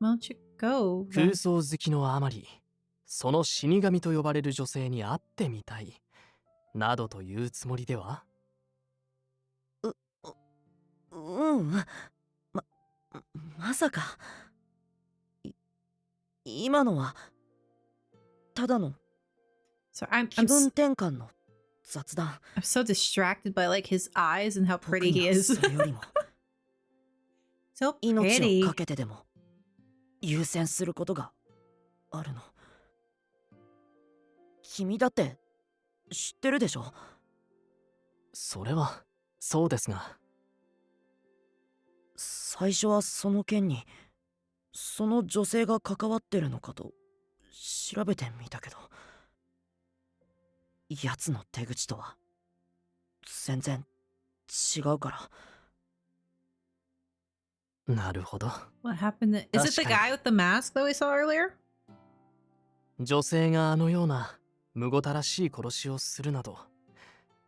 Why don't you go? 空想好きのあまり、その死神と呼ばれる女性に会ってみたい、などというつもりでは？まさか。今のはただの So I'm 気分転換の雑談。 I'm so distracted by like his eyes and how 僕 pretty に he は is. それよりも So 命 pretty. をかけてでも優先することがあるの。君だって知ってるでしょ？それはそうですが。最初はその件にその女性が関わってるのかと調べてみたけど、奴の手口とは全然違うから。なるほど。 What happened? Is it the guy with the mask that we saw earlier? 女性があのようなむごたらしい殺しをするなど、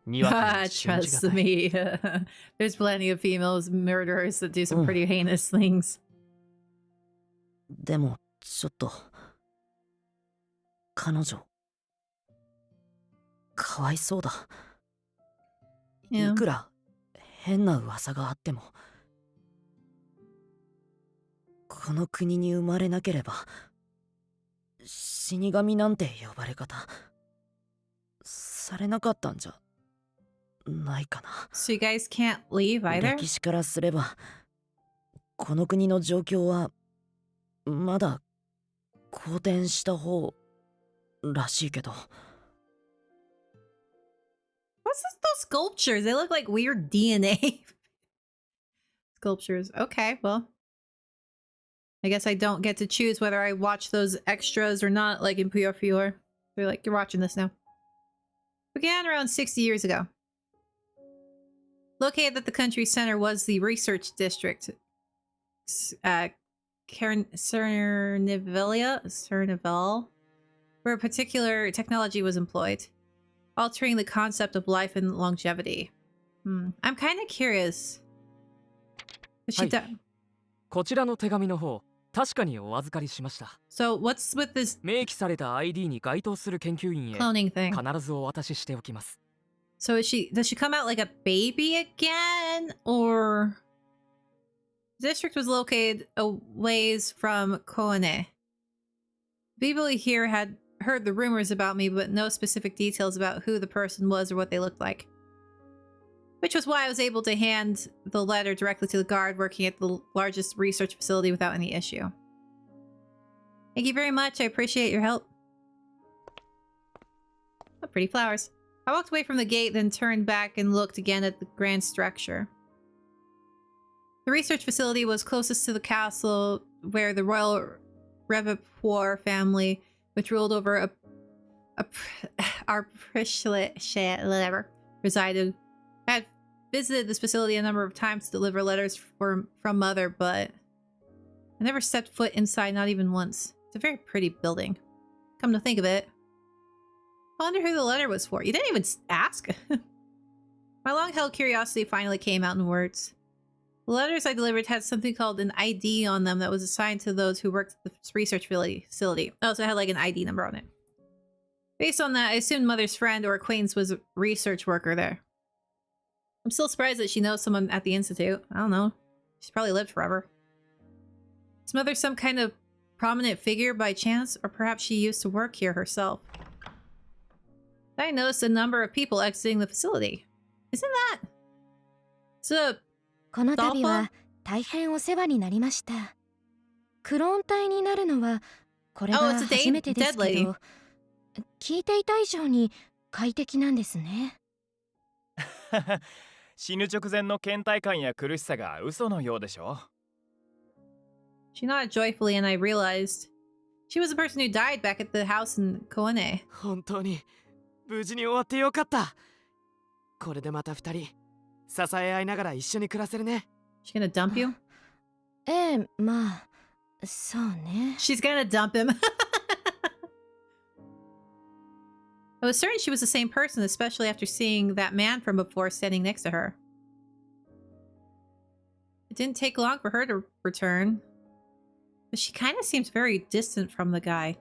にわかに信じが Trust たい。 me. There's plenty of females murderers that do some pretty heinous things. でもちょっと彼女かわいそうだ。 Yeah. いくら変な噂があってもこの国に生まれなければ死神なんて呼ばれ方されなかったんじゃないかな。 So you guys can't leave either? 歴史からすればこの国の状況はまだ好転した方らしいけど。 What's those sculptures? They look like weird DNA sculptures. Okay, well, I guess I don't get to choose whether I watch those extras or not, like in Puyo Fior. They're like, you're watching this now. Began around 60 years ago. Located at the country center was the research district, Cernivel, where a particular technology was employed, altering the concept of life and longevity. I'm kind of curious. She はい done. こちらの手紙の方、確かにお預かりしました。 So what's with this 明記された ID に該当する研究員へ cloning thing? 必ずお渡ししておきます。 So does she come out like a baby again? Or the district was located a ways from Koane. People here had heard the rumors about me, but no specific details about who the person was or what they looked like. Which was why I was able to hand the letter directly to the guard working at the largest research facility without any issue. Thank you very much. I appreciate your help. Oh, pretty flowers. I walked away from the gate, then turned back and looked again at the grand structure. The research facility was closest to the castle where the royal Revepoir family, which ruled over our whatever, resided. I had visited this facility a number of times to deliver letters from Mother, but I never stepped foot inside, not even once. It's a very pretty building. Come to think of it. I wonder who the letter was for. You didn't even ask. My long-held curiosity finally came out in words. The letters I delivered had something called an ID on them that was assigned to those who worked at the research facility. Oh, so it had like an ID number on it. Based on that, I assumed Mother's friend or acquaintance was a research worker there. I'm still surprised that she knows someone at the Institute. I don't know. She's probably lived forever. Is Mother some kind of prominent figure by chance? Or perhaps she used to work here herself? I noticed a number of people exiting the facility. Isn't that... It's a... この度は大変お世話になりました。クローン体になるのはこれが初めてですけど、聞いていた以上に快適なんですね。死ぬ直前の倦怠感や苦しさが嘘のようでしょ。She nodded joyfully and I realized she was the person who died back at the house in Koane. 本当に無事に終わってよかった。これでまた二人支え合いながら一緒に暮らせるね。She's gonna dump you? ええ、まあ、そうね。She's gonna dump him. I was certain she was the same person, especially after seeing that man from before standing next to her. It didn't take long for her to return, but she kind of seems very distant from the guy.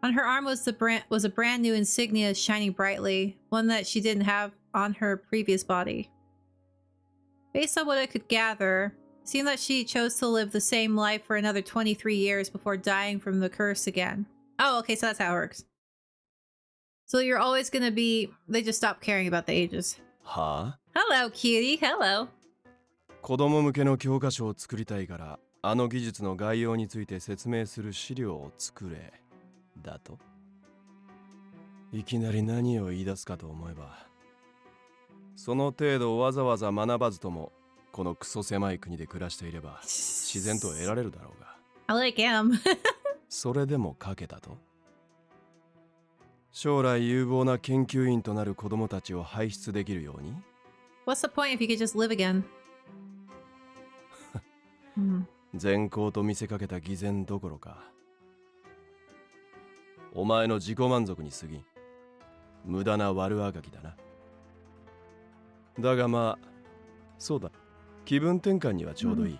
On her arm was a brand new insignia shining brightly, one that she didn't have on her previous body. Based on what I could gather, it seemed that she chose to live the same life for another 23 years before dying from the curse again. Oh, okay, so that's how it works. So you're always gonna be... They just stopped caring about the ages. はあ? Hello, cutie. Hello. 子供向けの教科書を作りたいから、あの技術の概要について説明する資料を作れ。だと？いきなり何を言い出すかと思えば、その程度わざわざ学ばずとも、このクソ狭い国で暮らしていれば、自然と得られるだろうが。I like him. それでも書けたと？将来有望な研究員となる子供たちを輩出できるように？ What's the point if you could just live again? 善行と見せかけた偽善どころか、お前の自己満足に過ぎん。無駄な悪あがきだな。だがまあ、そうだ。気分転換にはちょうどいい。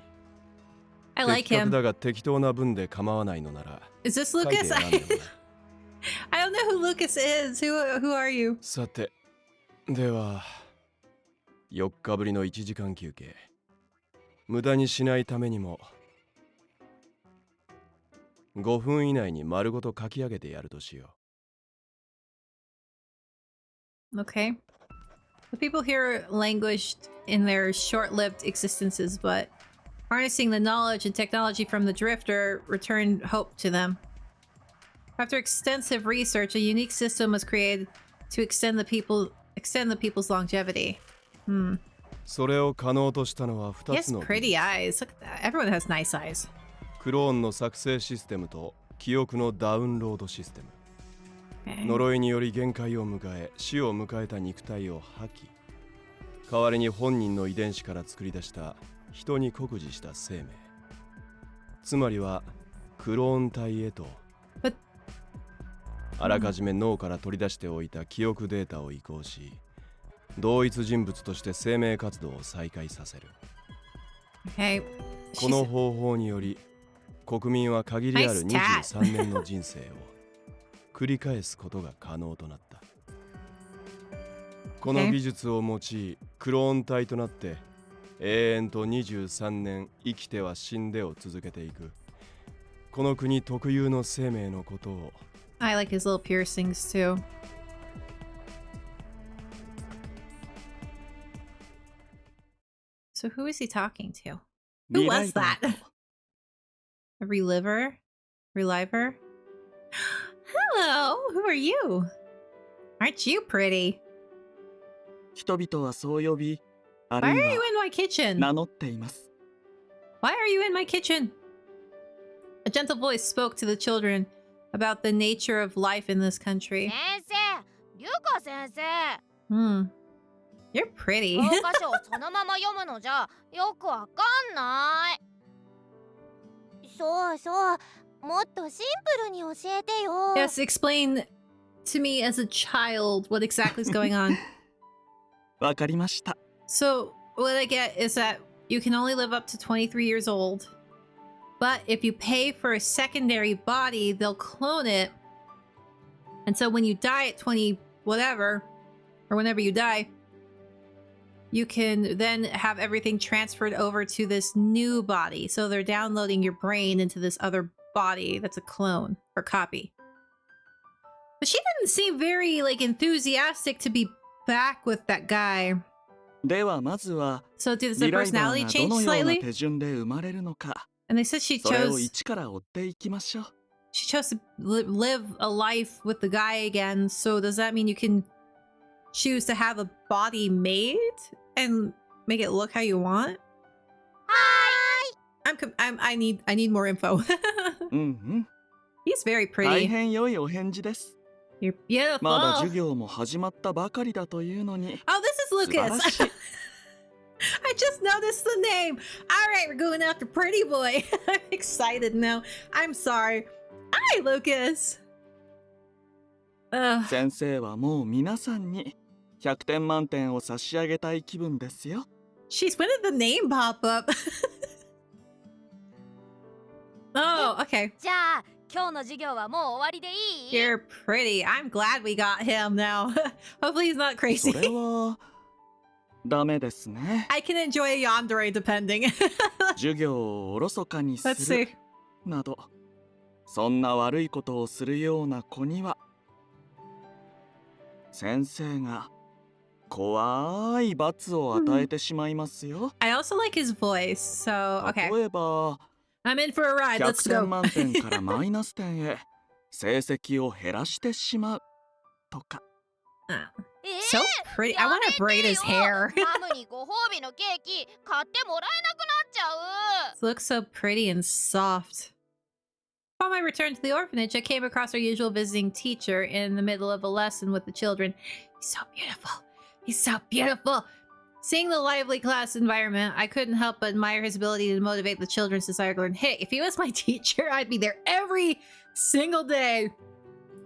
I like 的確 him. だが適当な分で構わないのなら。Is this 書いて Lucas? 選んでもらう。I don't know who Lucas is. Who are you? さて、では、4日ぶりの1時間休憩。無駄にしないためにも、5分以内に丸ごと書き上げてやるとしよう。Okay. The people here languished in their short-lived existences, but harnessing the knowledge and technology from the Drifter returned hope to them. After extensive research, a unique system was created to extend the people's longevity. それを可能としたのはHe 2 has つの pretty eyes. Look at that. Everyone has nice eyes. クローンの作成システムと記憶のダウンロードシステム。 Okay. 呪いにより限界を迎え、死を迎えた肉体を破棄。代わりに本人の遺伝子から作り出した人に酷似した生命。つまりはクローン体へと。But あらかじめ脳から取り出しておいた記憶データを移行し、同一人物として生命活動を再開させる。Okay. この方法により、国民は限りある23年の人生を繰り返すことが可能となった。この技術を用い、クローン体となって永遠と23年生きては死んでを続けていく。この国特有の生命のことを。I like his little piercings too. So who is he talking to? Who was that? A reliver? Relive her? Hello, who are you? Aren't you pretty? 人々はそう呼び、あ Why る are い you は in my kitchen? 名乗っています。 Why are you in my kitchen? A gentle voice spoke to the children about the nature of life in this country. 先生、リュカ先生。 Hmm. You're pretty. 教科書をそのまま読むのじゃよくわかんない。そうそう、もっとシンプルに教えてよ。 Yes, explain to me as a child what exactly is going on. わかりました。 So, what I get is that you can only live up to 23 years old. But if you pay for a secondary body, they'll clone it. And so when you die at 20 whatever, or whenever you die, you can then have everything transferred over to this new body. So they're downloading your brain into this other body that's a clone or copy. But she didn't seem very like enthusiastic to be back with that guy. ではまずは、 So did the リライバ personality ーが change どのような slightly? 手順で生まれるのか、 And they said she それを chose 一から追っていきましょう。 she chose to live a life with the guy again. So does that mean you can choose to have a body made and make it look how you want? I need more info. うんうん。 He's very 大 pretty. 変良いお返事です。 You're beautiful. まだ授業も始まったばかりだというのに。 Oh, this is 素晴ら Lucas. しい。 I just noticed the name. All right, we're going after Pretty Boy. I'm excited now. I'm sorry. Hi, Lucas. 先生はもう皆さんに100点満点を差し上げたい気分ですよ。 She's when did the name pop up? Oh, okay. じゃあ今日の授業はもう終わりでいい？ You're pretty. I'm glad we got him now. Hopefully he's not そ crazy. れはダメですね。 I can enjoy a yandere depending. 授業をおろそかにす Let's る see. など、そんな悪いことをするような子には先生が怖い罰を与えてしまいますよ。 I also like his voice. So, okay. 例えば I'm in for a ride. 100 Let's 点 go. 満点からマイナス点へ成績を減らしてしまうとか。 So pretty. I want to braid his hair. マムにご褒美のケーキ買ってもらえなくなっちゃう。 Looks so pretty and soft. Upon my return to the orphanage, I came across our usual visiting teacher in the middle of a lesson with the children. He's so beautiful. He's so beautiful. Seeing the lively class environment, I couldn't help but admire his ability to motivate the children's desire to learn. Hey, if he was my teacher, I'd be there every single day.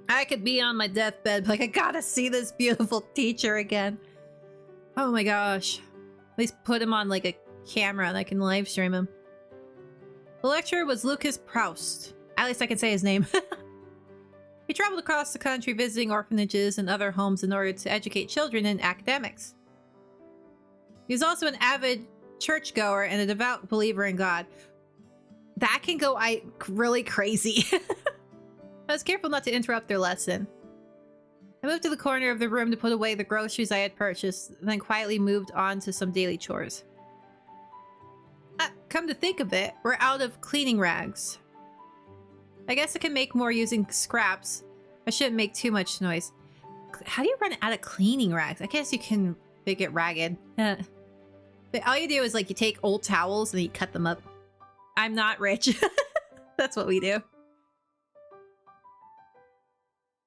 I could be on my deathbed, like, I gotta see this beautiful teacher again. Oh my gosh. At least put him on like a camera and I can live stream him. The lecturer was Lucas Proust. At least I can say his name. He traveled across the country visiting orphanages and other homes in order to educate children in academics. He was also an avid churchgoer and a devout believer in God. That can go really crazy. I was careful not to interrupt their lesson. I moved to the corner of the room to put away the groceries I had purchased, then quietly moved on to some daily chores. Come to think of it, we're out of cleaning rags. I guess I can make more using scraps. I shouldn't make too much noise. How do you run out of cleaning rags? I guess you can make it ragged. But all you do is like you take old towels and you cut them up. I'm not rich. That's what we do.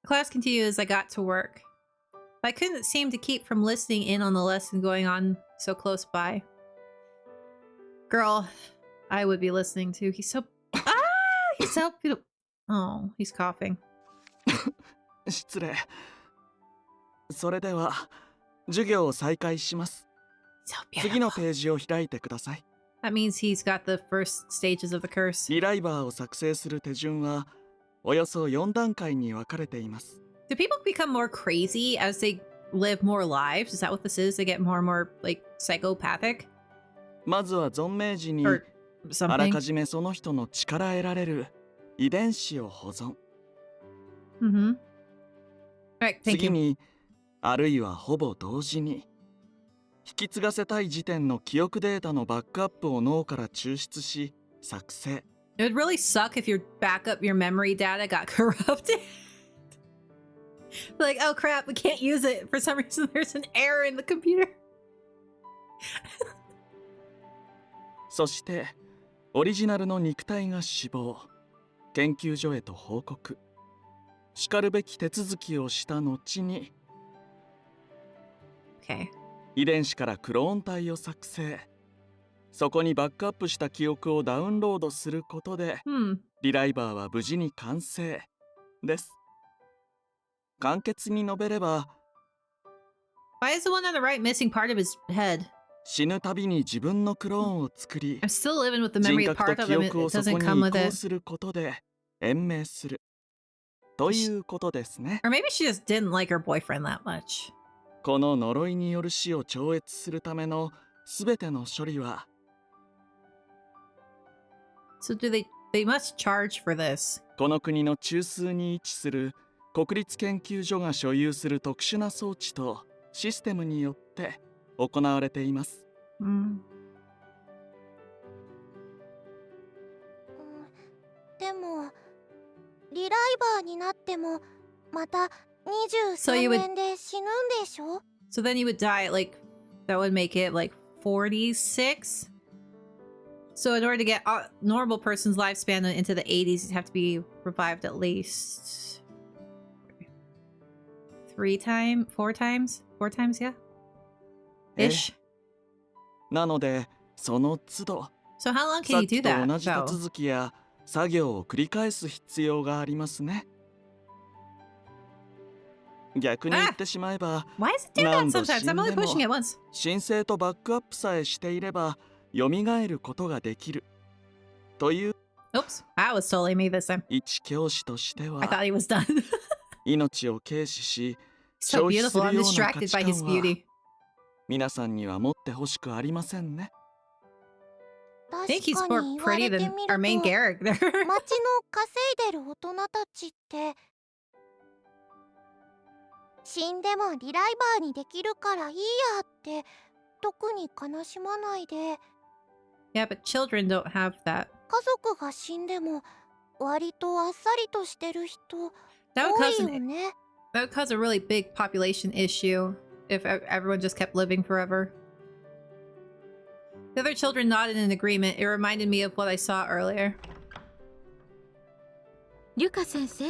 The class continued as I got to work. I couldn't seem to keep from listening in on the lesson going on so close by. Girl, I would be listening to. He's so... He's so beautiful. Oh, he's coughing. 失礼。それでは授業を再開します。 So 次の beautiful. ページを開いてください。 That means he's got the first stages of the curse. リライバーを作成する手順はおよそ4段階に分かれています。 Do people become more crazy as they live more lives? Is that what this is? They get more and more, like, psychopathic? まずは存命時に Or あら something? かじめその人の力得られる遺伝子を保存。 Mm-hmm. Alright, thank 次 you. にあるいはほぼ同時に引き継がせたい時点の記憶データのバックアップを脳から抽出し作成 It would really suck if your backup, your memory data got corrupted. Like, oh crap, we can't use it. For some reason, there's an error in the computer. そしてオリジナルの肉体が死亡、研究所へと報告、しかるべき手続きをした後に、Okay. 遺伝子からクローン体を作成、そこにバックアップした記憶をダウンロードすることで、リライバーは無事に完成です。簡潔に述べれば、 Why is the one on the right missing part of his head? 死ぬたびに自分のクローンを作り、 I'm still living with the 人 memory 格 part と of 記 him. It 憶をそこ doesn't に come 移 with 行 it. することで延命するということですね。 Or maybe she just didn't like her boyfriend that much. この呪いによる死を超越するためのすべての処理は、 So do they must charge for this? この国の中枢に位置する国立研究所が所有する特殊な装置とシステムによって行われています。でもリライバーになってもまた So 23 you would- 年で死ぬんでしょ？ So then you would die at like, that would make it like 46? So in order to get a normal person's lifespan into the 80s, you'd have to be revived at least 4 times? 4 times, yeah? Ish. なのでその都度 So how long さ can っ you き do と that? 同じ手 though? 続きや作業を繰り返す必要がありますね。逆に言ってしまえば、 Why does it do that 何度 sometimes? 死 I'm ん only でも pushing it once. 申請とバックアップさえしていれば蘇ることができるという Oops, I was totally me this time. 一教師として I は thought he was done. 命を軽視し So 消費す beautiful. る I'm ような価 distracted 値 by his 観は beauty. 皆さんには持ってほしくありませんね。 I think he's 確 more かに言わ pretty れて than み our る main と character. 街の稼いでる大人たちって死んでもリライバーにできるからいいやって特に悲しまないで、 Yeah, but children don't have that. 家族が死んでも割とあっさりとしてる人 That would 多 cause いよ an, ね。 that would cause a really big population issue if everyone just kept living forever. The other children nodded in agreement. It reminded me of what I saw earlier. リュカ先生、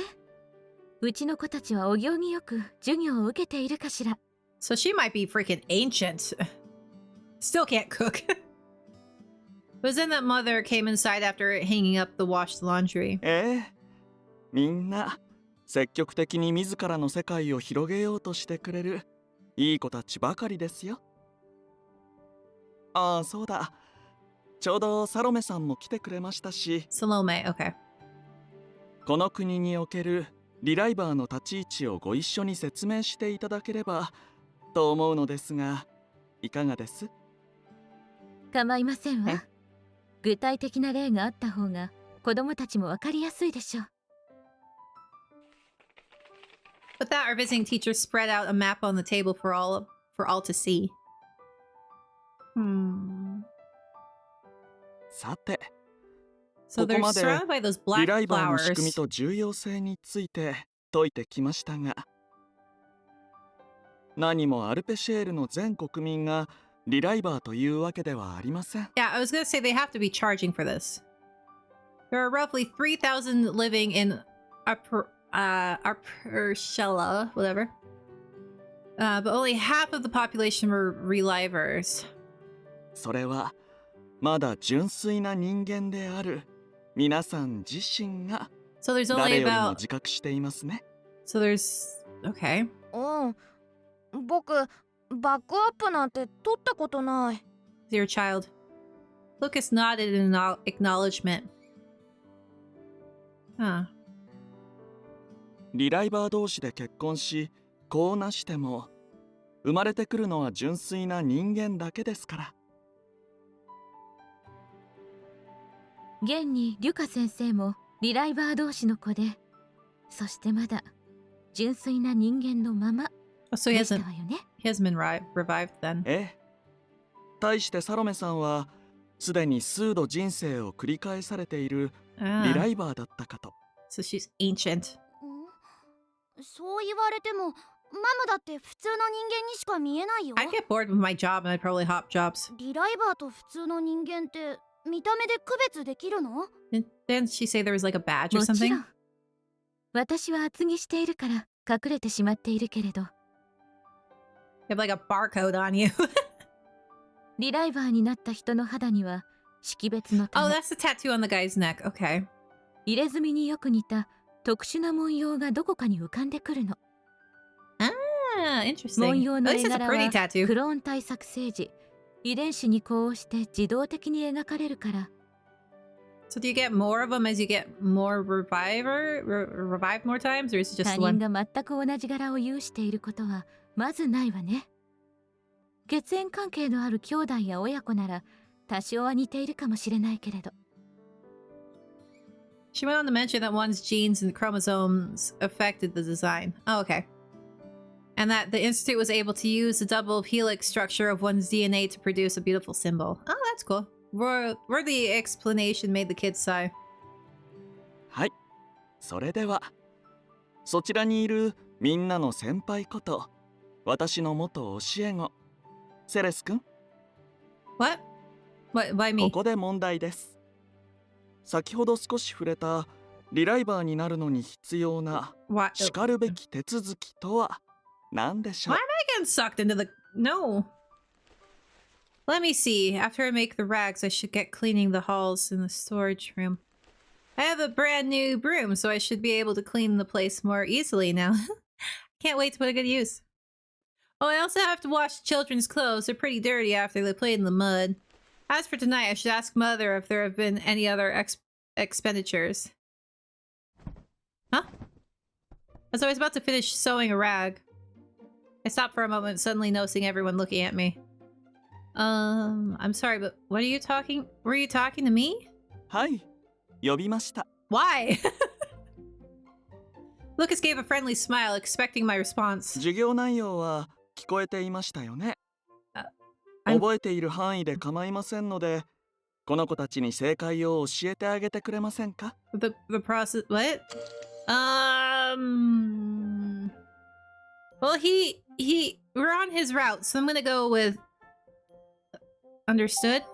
うちの子たちはお行儀よく授業を受けているかしら。 So she might be freaking ancient. Still can't cook. But then that mother came inside after hanging up the washed laundry. みんな積極的に自らの世界を広げようとしてくれるいい子たちばかりですよ。ああ、そうだ。ちょうどサロメさんも来てくれましたし、 Salome, okay. この国におけるリライバーの立ち位置をご一緒に説明していただければと思うのですが、いかがです？構いませんわ。具体的な例があった方が子供たちもわかりやすいでしょう。 With that, our visiting teacher spread out a map on the table for all to see. さて、 So ここ they're まで surrounded by those リ black ライバーの仕組み flowers. と重要性について説いてきましたが、何もアルペシェールの全国民がリライバーというわけではありません。 Yeah, I was gonna say they have to be charging for this. There are roughly 3,000 living in Arpershella, whatever. But only half of the population were relivers. それはまだ純粋な人間である皆さん自身が So there's 誰 only よりも about. 自覚していますね。 So there's. Okay. 僕バックアップなんて取ったことない。 Dear child. Lucas nodded in acknowledgement. Huh. リライバー同士で結婚し子をなしても生まれてくるのは純粋な人間だけですから。現にリュカ先生もリライバー同士の子で、そしてまだ純粋な人間のまま So he でした hasn't わよね。 he hasn't been revived then. 対してサロメさんはすでに数度人生を繰り返されているリライバーだったかと。So she's ancient. そう言われても、マムだって普通の人間にしか見えないよ。 I'd get bored with my job and I'd probably hop jobs. リライバーと普通の人間って見た目で区別できるの？ Didn't she say there was like a badge or もち something? ろん。私は厚着しているから隠れてしまっているけれど、 You have like a barcode on you. リライバーになった人の肌には識別の Oh, ため that's the tattoo on the guy's neck. Okay. 入れ墨によく似た特殊な文様がどこかに浮かんでくるの。 Ah, interesting. 文 At 様の least 絵 it's a 柄 pretty は tattoo. クローン対策政治、遺伝子に呼応して自動的に描かれるから。 So do you get more of them as you get more revived more times, or is it 他 just 人 one? が全く同じ柄を有していることはまずないわね。血縁関係のある兄弟や親子なら多少は似ているかもしれないけれど。 She went on to mention that one's genes and chromosomes affected the design. Oh, okay. And that the Institute was able to use the double helix structure of one's DNA to produce a beautiful symbol. Oh, that's cool. Worthy explanation made the kids sigh. はい、それではそちらにいるみんなの先輩こと私の元教え子セレス君。 What? Why こ me? こで問題です。先ほど少し触れたリライバーになるのに必要な What? しかるべき手続きとは何でしょう？ Why am I getting sucked into the... No. Let me see. After I make the rags, I should get cleaning the halls in the storage room. I have a brand new broom, so I should be able to clean the place more easily now. Can't wait to put it to good use. Oh, I also have to wash the children's clothes. They're pretty dirty after they played in the mud. As for tonight, I should ask Mother if there have been any other expenditures. Huh? As I was about to finish sewing a rag, I stopped for a moment, suddenly noticing everyone looking at me. I'm sorry, but what are you talking? Were you talking to me? はい、呼びました。 Why? Lucas gave a friendly smile, expecting my response. 授業内容は聞こえていましたよね。覚えている範囲で構いませんので、この子たちに正解を教えてあげてくれませんか？ The process... What? Well, we're on his route, so I'm gonna go with... Understood?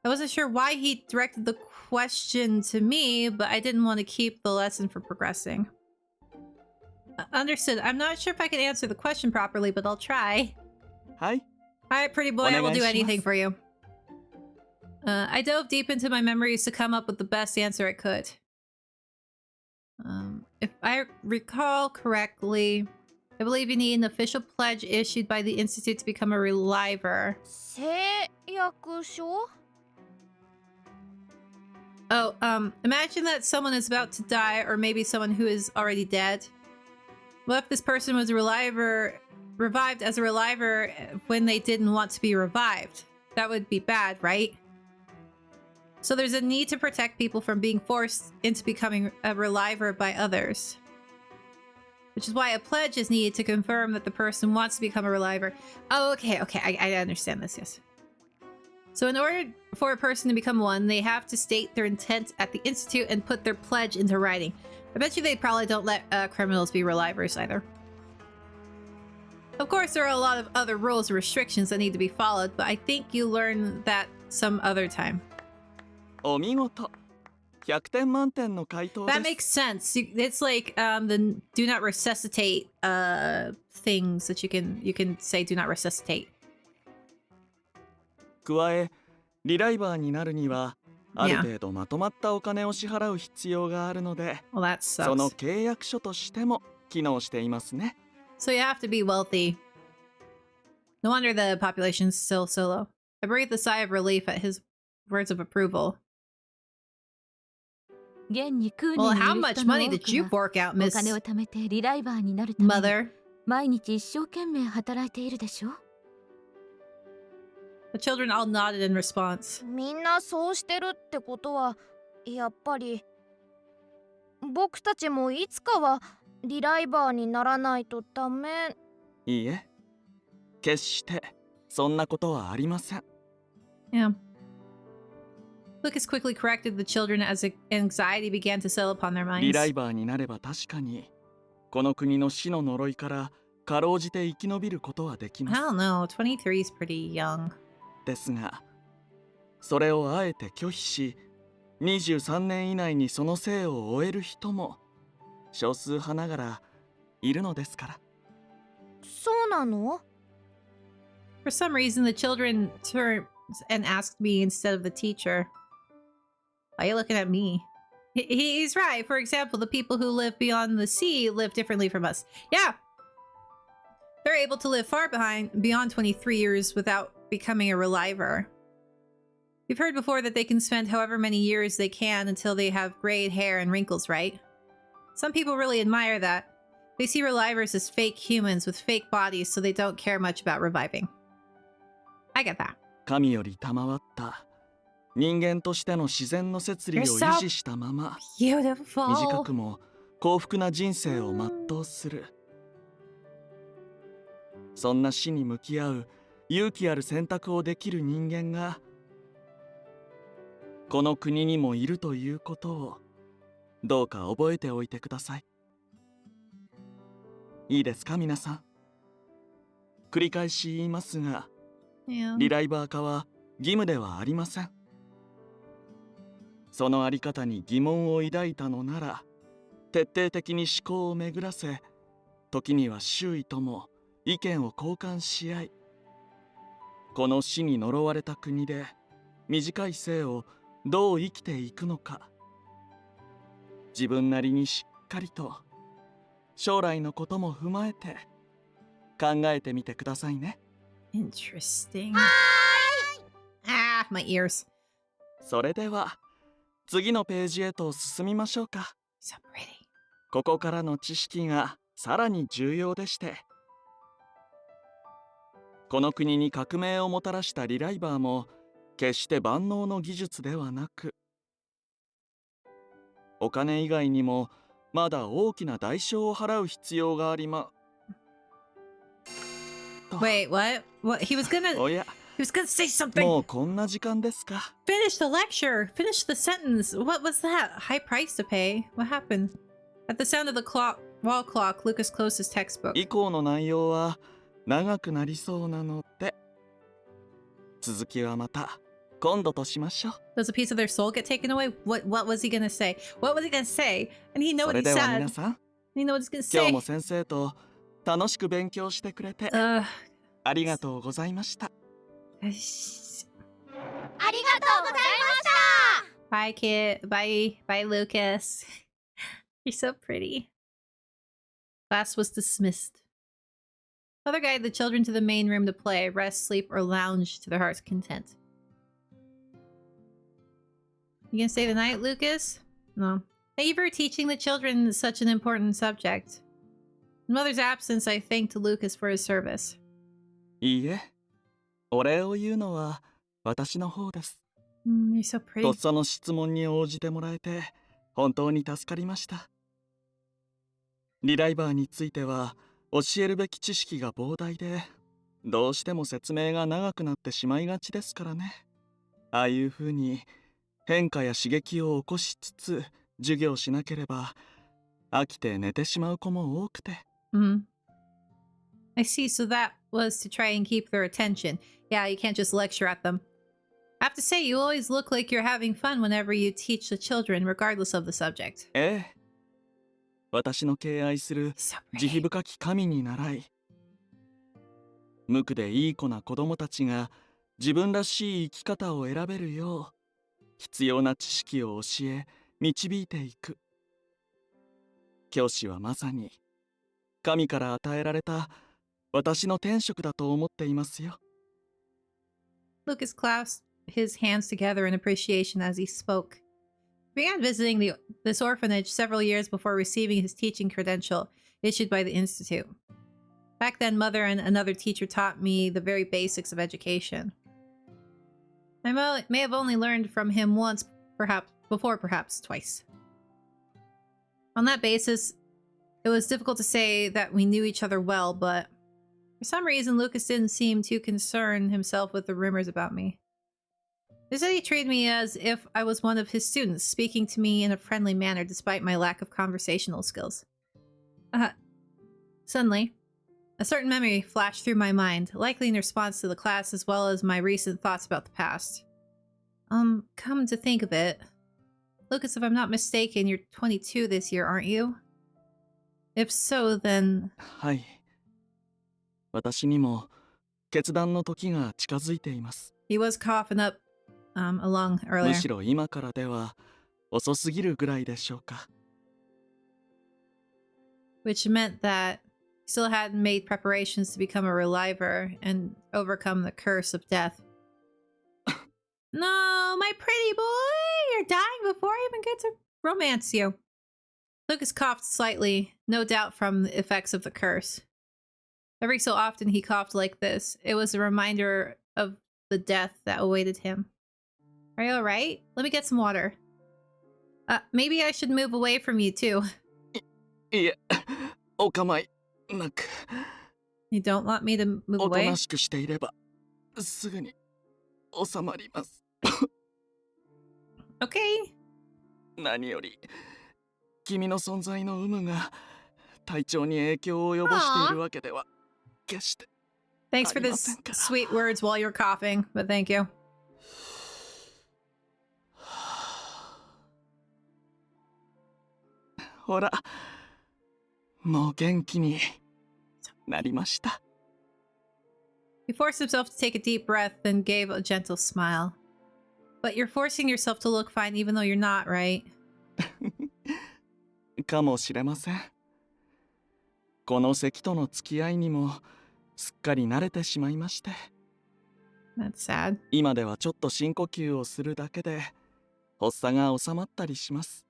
I wasn't sure why he directed the question to me, but I didn't want to keep the lesson for progressing. Understood. I'm not sure if I can answer the question properly, but I'll try. はい。 Alright, pretty boy, I will do anything for you. I dove deep into my memories to come up with the best answer I could. If I recall correctly, I believe you need an official pledge issued by the Institute to become a reliver. 誓約書？ Oh, imagine that someone is about to die, or maybe someone who is already dead. What if this person was revived as a reliver when they didn't want to be revived? That would be bad, right? So there's a need to protect people from being forced into becoming a reliver by others. Which is why a pledge is needed to confirm that the person wants to become a reliver. Oh, okay, I understand this, yes. So in order for a person to become one, they have to state their intent at the Institute and put their pledge into writing. I bet you they probably don't let criminals be relivers either. Of course, there are a lot of other rules and restrictions that need to be followed, but I think you learn that some other time. お見事。100点満点の回答です。 That makes sense. It's like the do not resuscitate things that you can say do not resuscitate. 加え、リライバーになるにはある程度まとまったお金を支払う必要があるので、Well, that sucks. その契約書としても機能していますね。 So you have to be wealthy. No wonder the population's still so low. I breathed a sigh of relief at his words of approval. 現にクーニ Well, にい how る much 人の money 多 did you くは fork out, お Miss 金を貯めてリライバーになるために Mother? 毎日一生懸命働いているでしょ。 The children all nodded in response. みんなそうしてるってことは、やっぱり僕たちもいつかはリライバーにならないとダメ。いいえ、決してそんなことはありません。Yeah. Lucas quickly corrected the children as anxiety began to settle upon their リ minds. ライバーになれば確かにこの国の死の呪いからかろうじて生き延びることはでき I ます。 don't know, 23 is pretty young. ですがそれをあえて拒否し23年以内にその生を終える人も少数派ながらいるのですから。そうなの？ For some reason, the children turned and asked me instead of the teacher. Why are you looking at me? He's right. For example, the people who live beyond the sea live differently from us. Yeah. They're able to live far beyond 23 years without becoming a reliver. You've heard before that they can spend however many years they can until they have grayed hair and wrinkles, right? Some people really admire that. They see relivers as fake humans with fake bodies, so they don't care much about reviving. I get that. 神より賜った人間としての自然の摂理を You're so 維持したまま Beautiful. 短くも幸福な人生を全うする。そんな死に向き合う勇気ある選択をできる人間がこの国にもいるということをどうか覚えておいてください。いいですか皆さん。繰り返し言いますが、 Yeah. リライバー化は義務ではありません。そのあり方に疑問を抱いたのなら徹底的に思考を巡らせ、時には周囲とも意見を交換し合い、この死に呪われた国で短い生をどう生きていくのか、自分なりにしっかりと将来のことも踏まえて考えてみてくださいね。 Interesting. Ah, my ears. それでは次のページへと進みましょうか。 So pretty. ここからの知識がさらに重要でして、この国に革命をもたらしたリライバーも決して万能の技術ではなく、お金以外にもまだ大きな代償を払う必要がありま。 Wait, what? What? He was gonna おや、 say something. もうこんな時間ですか。 Finish the lecture. Finish the sentence. What was that? High price to pay? What happened? At the sound of the wall clock, Lucas closed his textbook. 以降の内容は長くなりそうなので、続きはまた今度としましょう。 Does a piece of their soul get taken away? What was he gonna say? What was he gonna say? And he know そ what れ he では said. 皆さん、 He know what he's gonna 今日 say. も先生と楽しく勉強してくれて Uh, ありがとうございました。 ありがとうございました。 Bye, kid. Bye, Lucas. You're so pretty. Class was dismissed. Mother guided the children to the main room to play, rest, sleep, or lounge to their heart's content. You gonna stay the night, Lucas? No. Thank you for teaching the children such an important subject. In Mother's absence, I thanked Lucas for his service. いいえ、お礼を言うのは私の方です。 You're so と pretty. っさの質問に応じてもらえて本当に助かりました。リライバーについては教えるべき知識が膨大で、どうしても説明が長くなってしまいがちですからね。ああいう風に変化や刺激を起こしつつ授業しなければ飽きて寝てしまう子も多くて。 I see, so that was to try and keep their attention. Yeah, you can't just lecture at them. I have to say, you always look like you're having fun whenever you teach the children, regardless of the subject. ええ、私の敬愛する So 慈悲 pretty. 深き神に倣い、無垢でいい子な子供たちが自分らしい生き方を選べるよう必要な知識を教え導いていく。教師はまさに神から与えられた私の天職だと思っていますよ。 Lucas clasped his hands together in appreciation as he spoke. He began visiting this orphanage several years before receiving his teaching credential issued by the Institute. Back then, Mother and another teacher taught me the very basics of education. I may have only learned from him once, perhaps twice. On that basis, it was difficult to say that we knew each other well, but for some reason, Lucas didn't seem too concerned himself with the rumors about me. They said he treated me as if I was one of his students, speaking to me in a friendly manner despite my lack of conversational skills. Suddenly, a certain memory flashed through my mind, likely in response to the class as well as my recent thoughts about the past. Come to think of it, Lucas, if I'm not mistaken, you're 22 this year, aren't you? If so, then... はい。私にも決断の時が近づいています。 He was coughing up along む earlier. しろ今からでは遅すぎるぐらいでしょうか。 Which meant that he still hadn't made preparations to become a reliver and overcome the curse of death. No, my pretty boy! You're dying before I even get to romance you. Lucas coughed slightly, no doubt from the effects of the curse. Every so often he coughed like this. It was a reminder of the death that awaited him. Are you alright? Let me get some water. Maybe I should move away from you too. いえ、お構いなく。 You don't want me to move おと away? なしくしていればすぐに収まります。 Okay. 何より君の存在の有無が体調に影響を及ぼしているわけでは決して。 Thanks for this sweet words while you're coughing, but thank you. ほら、もう元気になりました。 He forced himself to take a deep breath, then gave a gentle smile. But you're forcing yourself to look fine even though you're not, right? かもしれません。この咳との付き合いにもすっかり慣れてしまいまして。 That's sad. 今ではちょっと深呼吸をするだけで発作が収まったりします。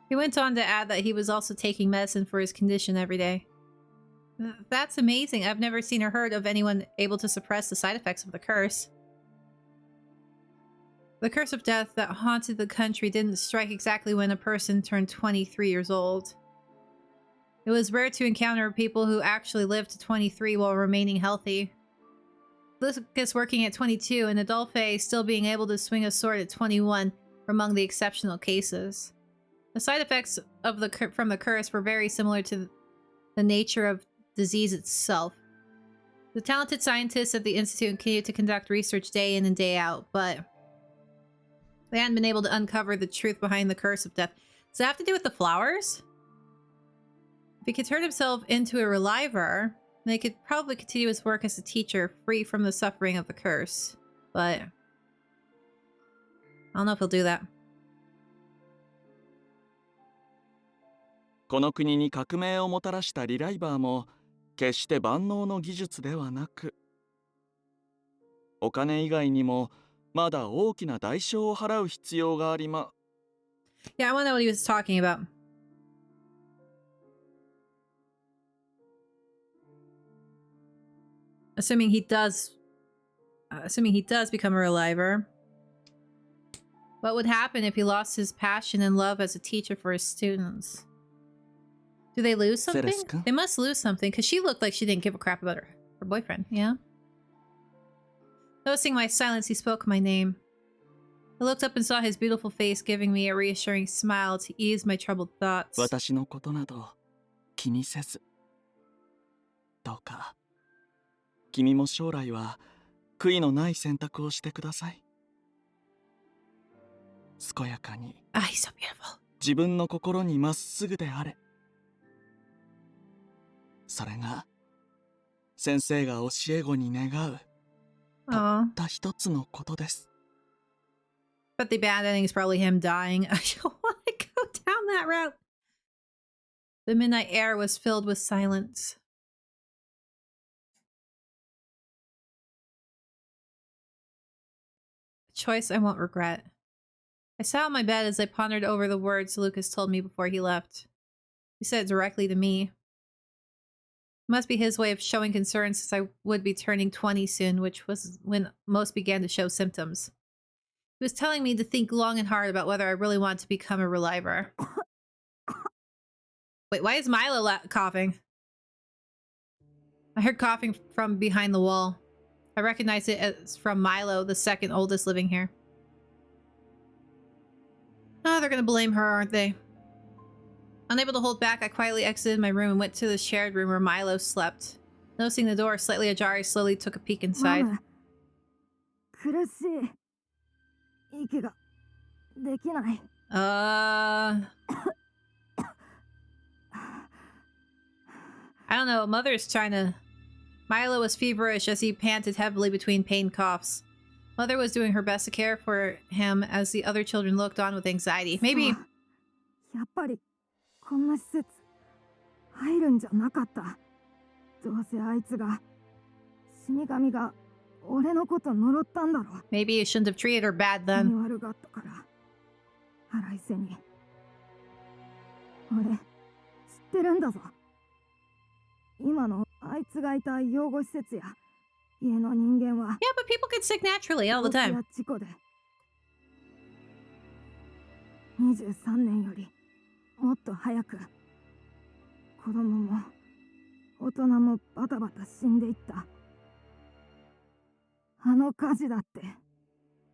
He went on to add that he was also taking medicine for his condition every day. That's amazing. I've never seen or heard of anyone able to suppress the side effects of the curse. The curse of death that haunted the country didn't strike exactly when a person turned 23 years old. It was rare to encounter people who actually lived to 23 while remaining healthy. Lucas working at 22 and Adolphe still being able to swing a sword at 21 were among the exceptional cases. The side effects of from the curse were very similar to the nature of disease itself. The talented scientists at the Institute continued to conduct research day in and day out, but they hadn't been able to uncover the truth behind the curse of death. Does that have to do with the flowers? If he could turn himself into a reliver, then he could probably continue his work as a teacher, free from the suffering of the curse. But I don't know if he'll do that. この国に革命をもたらしたリライバーも決して万能の技術ではなく、お金以外にもまだ大きな代償を払う必要がありま。 Yeah, I want to know what he was talking about. Assuming he does become a reliver. What would happen if he lost his passion and love as a teacher for his students? Do they lose something? They must lose something, because she looked like she didn't give a crap about her boyfriend, yeah? Noticing my silence, he spoke my name. I looked up and saw his beautiful face, giving me a reassuring smile to ease my troubled thoughts. 私のことなど気にせず。どうか、君も将来は悔いのない選択をしてください。健やかに。Ah, he's so beautiful. 自分の心にまっすぐであれ。それが先生が教え子に願うたった一つのことです。 But the bad ending is probably him dying. I don't want to go down that route. The midnight air was filled with silence. A choice I won't regret. I sat on my bed as I pondered over the words Lucas told me before he left. He said it directly to me. It must be his way of showing concern since I would be turning 20 soon, which was when most began to show symptoms. He was telling me to think long and hard about whether I really want to become a reliver. Wait, why is Milo coughing? I heard coughing from behind the wall. I recognize it as from Milo, the second oldest living here. Oh, they're gonna blame her, aren't they? Unable to hold back, I quietly exited my room and went to the shared room where Milo slept. Noticing the door slightly ajar, I slowly took a peek inside. Mama, 苦しい。息ができない。I don't know. Mother's trying to... Milo was feverish as he panted heavily between pain coughs. Mother was doing her best to care for him as the other children looked on with anxiety. Maybe... やっぱりこんな施設入るんじゃなかった。どうせあいつが死神が俺のこと呪ったんだろ。Maybe you shouldn't have treated her bad then. 悪かったから腹いせに。俺知ってるんだぞ。今のあいつがいた養護施設や家の人間は。Yeah, but people get sick naturally all the time. 事故で23年よりもっと早く子供も大人もバタバタ死んでいった。あの火事だって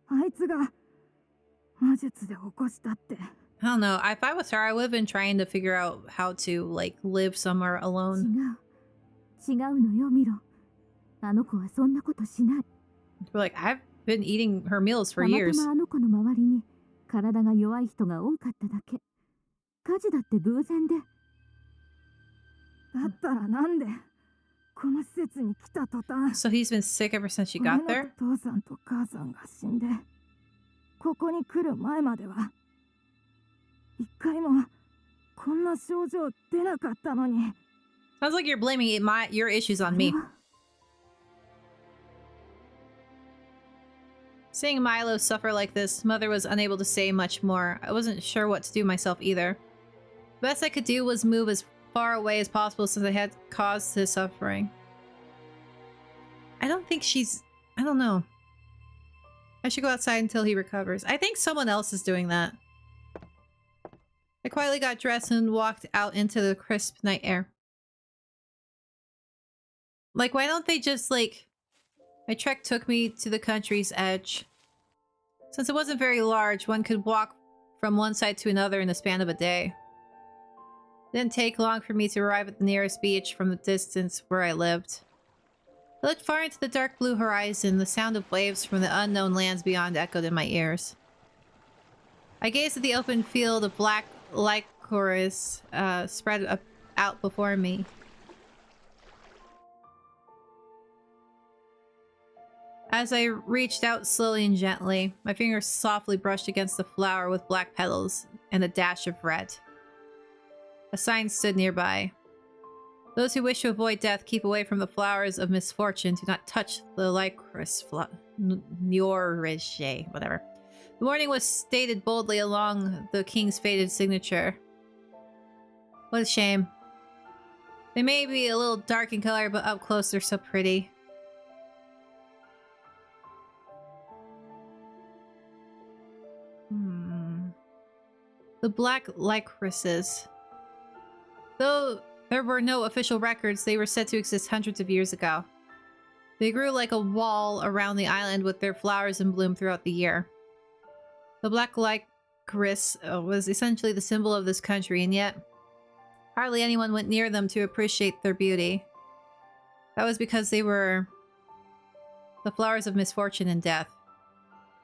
あいつが魔術で起こしたって。I don't know. If I was her, I would have been trying to figure out how to, like, live somewhere alone. 違うのよミロ。あの子はそんなことしない。We're like, I've been eating her meals for years. たまたまあの子の周りに体が弱い人が多かっただけ。火事だって偶然で。だったらなんでこの施設に来た途端。 So he's been sick ever since she got there? 父さんと母さんが死んでここに来る前までは一回もこんな症状出なかったのに。 Sounds like you're blaming your issues on me. Seeing Milo suffer like this, Mother was unable to say much more. I wasn't sure what to do myself either. The best I could do was move as far away as possible since I had caused his suffering. I don't think she's... I don't know. I should go outside until he recovers. I think someone else is doing that. I quietly got dressed and walked out into the crisp night air. Like, why don't they just, like... My trek took me to the country's edge. Since it wasn't very large, one could walk from one side to another in the span of a day. It didn't take long for me to arrive at the nearest beach from the distance where I lived. I looked far into the dark blue horizon. The sound of waves from the unknown lands beyond echoed in my ears. I gazed at the open field of black licorice spread out before me. As I reached out slowly and gently, my fingers softly brushed against the flower with black petals and a dash of red. A sign stood nearby. Those who wish to avoid death keep away from the flowers of misfortune. Do not touch the licorice whatever. The warning was stated boldly along the king's faded signature. What a shame. They may be a little dark in color, but up close they're so pretty. The black licorices. Though there were no official records, they were said to exist hundreds of years ago. They grew like a wall around the island with their flowers in bloom throughout the year. The black licorice was essentially the symbol of this country, and yet hardly anyone went near them to appreciate their beauty. That was because they were the flowers of misfortune and death.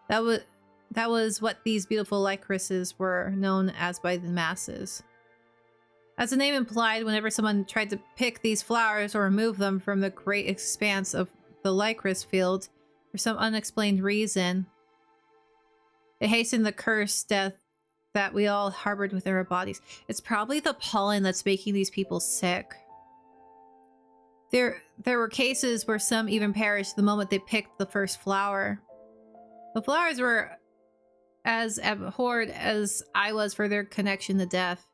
That was what these beautiful licorices were known as by the masses. As the name implied, whenever someone tried to pick these flowers or remove them from the great expanse of the licorice field for some unexplained reason, it hastened the cursed death that we all harbored within our bodies. It's probably the pollen that's making these people sick. There were cases where some even perished the moment they picked the first flower. The flowers were as abhorred as I was for their connection to death.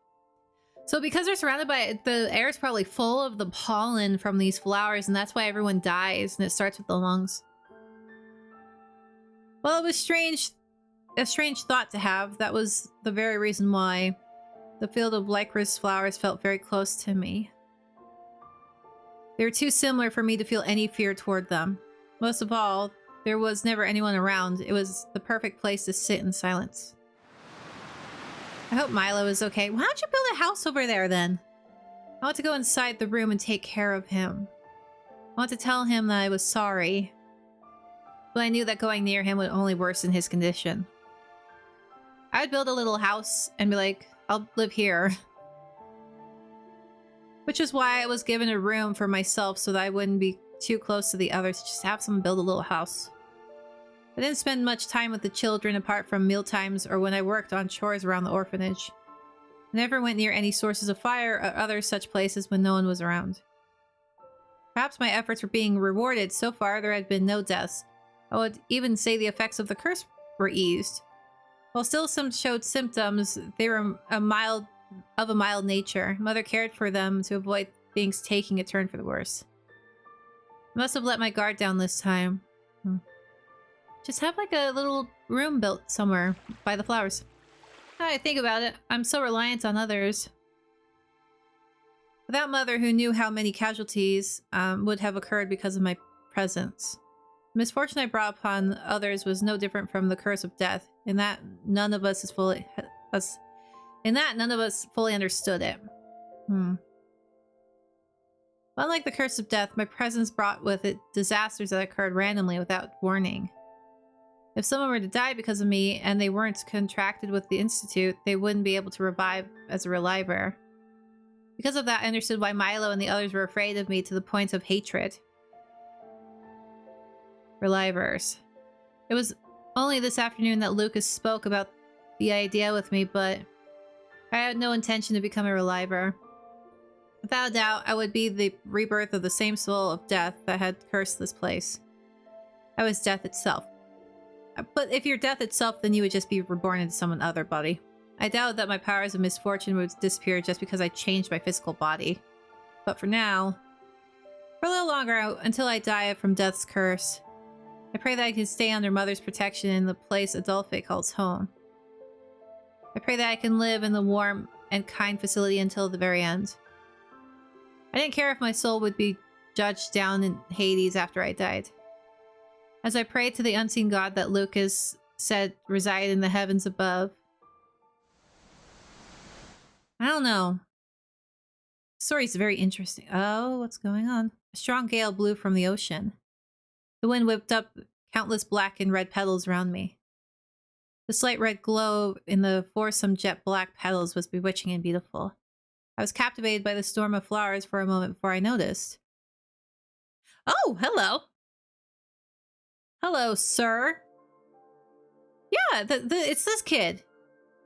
So because they're surrounded by it, the air is probably full of the pollen from these flowers, and that's why everyone dies, and it starts with the lungs. Well, it was a strange thought to have. That was the very reason why the field of licorice flowers felt very close to me. They were too similar for me to feel any fear toward them. Most of all, there was never anyone around. It was the perfect place to sit in silence. I hope Milo is okay. Why don't you build a house over there then? I want to go inside the room and take care of him. I want to tell him that I was sorry. But I knew that going near him would only worsen his condition. I would build a little house and be like, I'll live here. Which is why I was given a room for myself so that I wouldn't be too close to the others. Just have someone build a little house. I didn't spend much time with the children apart from mealtimes or when I worked on chores around the orphanage. I never went near any sources of fire or other such places when no one was around. Perhaps my efforts were being rewarded. So far, there had been no deaths. I would even say the effects of the curse were eased. While still some showed symptoms, they were of a mild nature. Mother cared for them to avoid things taking a turn for the worse. I must have let my guard down this time. Just have like a little room built somewhere by the flowers. Now I think about it, I'm so reliant on others. Without Mother, who knew how many casualties would have occurred because of my presence. The misfortune I brought upon others was no different from the curse of death, in that none of us fully understood it. Unlike the curse of death, my presence brought with it disasters that occurred randomly without warning. If someone were to die because of me and they weren't contracted with the Institute, they wouldn't be able to revive as a reliver. Because of that, I understood why Milo and the others were afraid of me to the point of hatred. Relivers. It was only this afternoon that Lucas spoke about the idea with me, but I had no intention to become a reliver. Without a doubt, I would be the rebirth of the same soul of death that had cursed this place. I was death itself. But if you're death itself, then you would just be reborn into some other body. I doubt that my powers of misfortune would disappear just because I changed my physical body. But for now, for a little longer, until I die from death's curse, I pray that I can stay under Mother's protection in the place Adolphe calls home. I pray that I can live in the warm and kind facility until the very end. I didn't care if my soul would be judged down in Hades after I died. As I prayed to the unseen God that Lucas said resided in the heavens above. I don't know. The story's very interesting. Oh, what's going on? A strong gale blew from the ocean. The wind whipped up countless black and red petals around me. The slight red glow in the foursome jet black petals was bewitching and beautiful. I was captivated by the storm of flowers for a moment before I noticed. Oh, hello. Hello, sir. Yeah, it's this kid.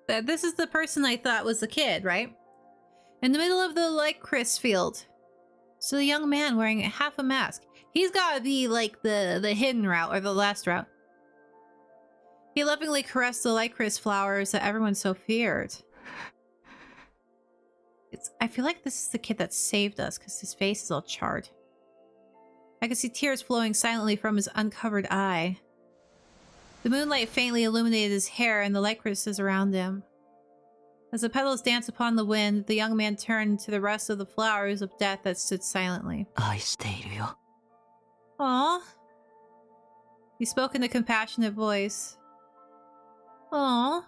This is the person I thought was the kid, right? In the middle of the lycris field. So the young man wearing half a mask. He's gotta be like the hidden route or the last route. He lovingly caressed the lycris flowers that everyone so feared. I feel like this is the kid that saved us because his face is all charred. I could see tears flowing silently from his uncovered eye. The moonlight faintly illuminated his hair and the lycrises around him. As the petals danced upon the wind, the young man turned to the rest of the flowers of death that stood silently. 愛しているよ. Aww. He spoke in a compassionate voice. Aww.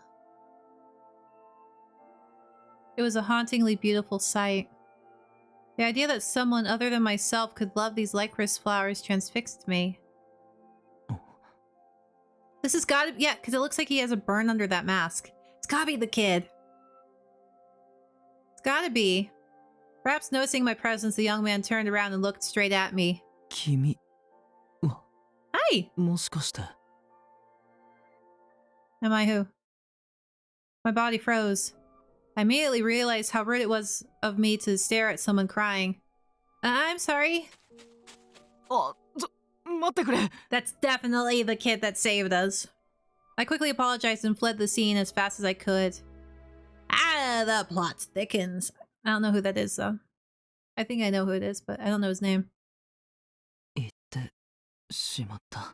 It was a hauntingly beautiful sight. The idea that someone other than myself could love these lycris flowers transfixed me. This has gotta be, yeah, because it looks like he has a burn under that mask. It's gotta be the kid. It's gotta be. Perhaps noticing my presence, the young man turned around and looked straight at me. 君は Hi! もしかして Am I who? My body froze. I immediately realized how rude it was of me to stare at someone crying. I'm sorry. 待ってくれ。 That's definitely the kid that saved us. I quickly apologized and fled the scene as fast as I could. Ah, the plot thickens. I don't know who that is, though. I think I know who it is, but I don't know his name. 言ってしまった。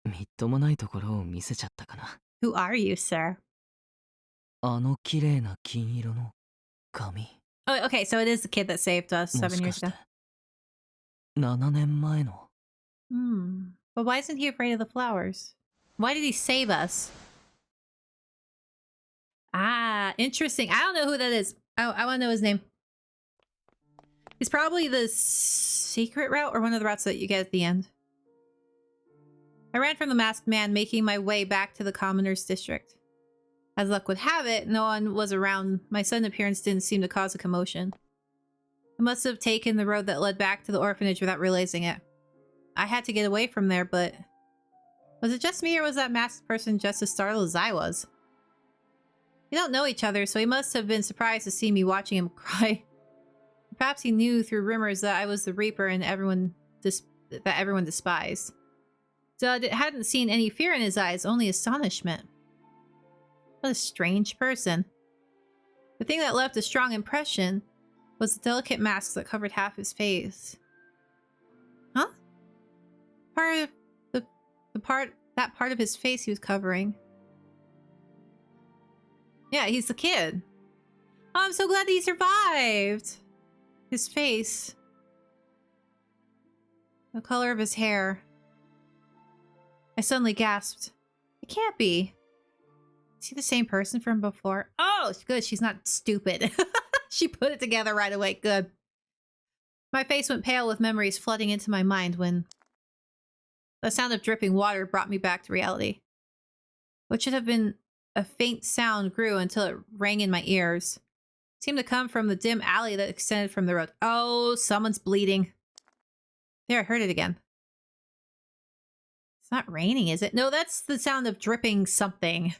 みっともないところを見せちゃったかな。 Who are you, sir? あの綺麗な金色の髪。 Oh, okay, so it is the kid that saved us も 7しか years して ago. 7年前の But why isn't he afraid of the flowers? Why did he save us? Ah, interesting. I don't know who that is. I want to know his name. He's probably the secret route or one of the routes that you get at the end. I ran from the masked man, making my way back to the commoner's district. As luck would have it, no one was around. My sudden appearance didn't seem to cause a commotion. I must have taken the road that led back to the orphanage without realizing it. I had to get away from there, but... was it just me or was that masked person just as startled as I was? We don't know each other, so he must have been surprised to see me watching him cry. Perhaps he knew through rumors that I was the Reaper and everyone despised. So I hadn't seen any fear in his eyes, only astonishment. What a strange person. The thing that left a strong impression was the delicate mask that covered half his face. Huh? That part of his face he was covering. Yeah, he's the kid. Oh, I'm so glad that he survived. His face. The color of his hair. I suddenly gasped. It can't be. Is he the same person from before? Oh, good. She's not stupid. She put it together right away. Good. My face went pale with memories flooding into my mind when the sound of dripping water brought me back to reality. What should have been a faint sound grew until it rang in my ears. It seemed to come from the dim alley that extended from the road. Oh, someone's bleeding. There, I heard it again. It's not raining, is it? No, that's the sound of dripping something.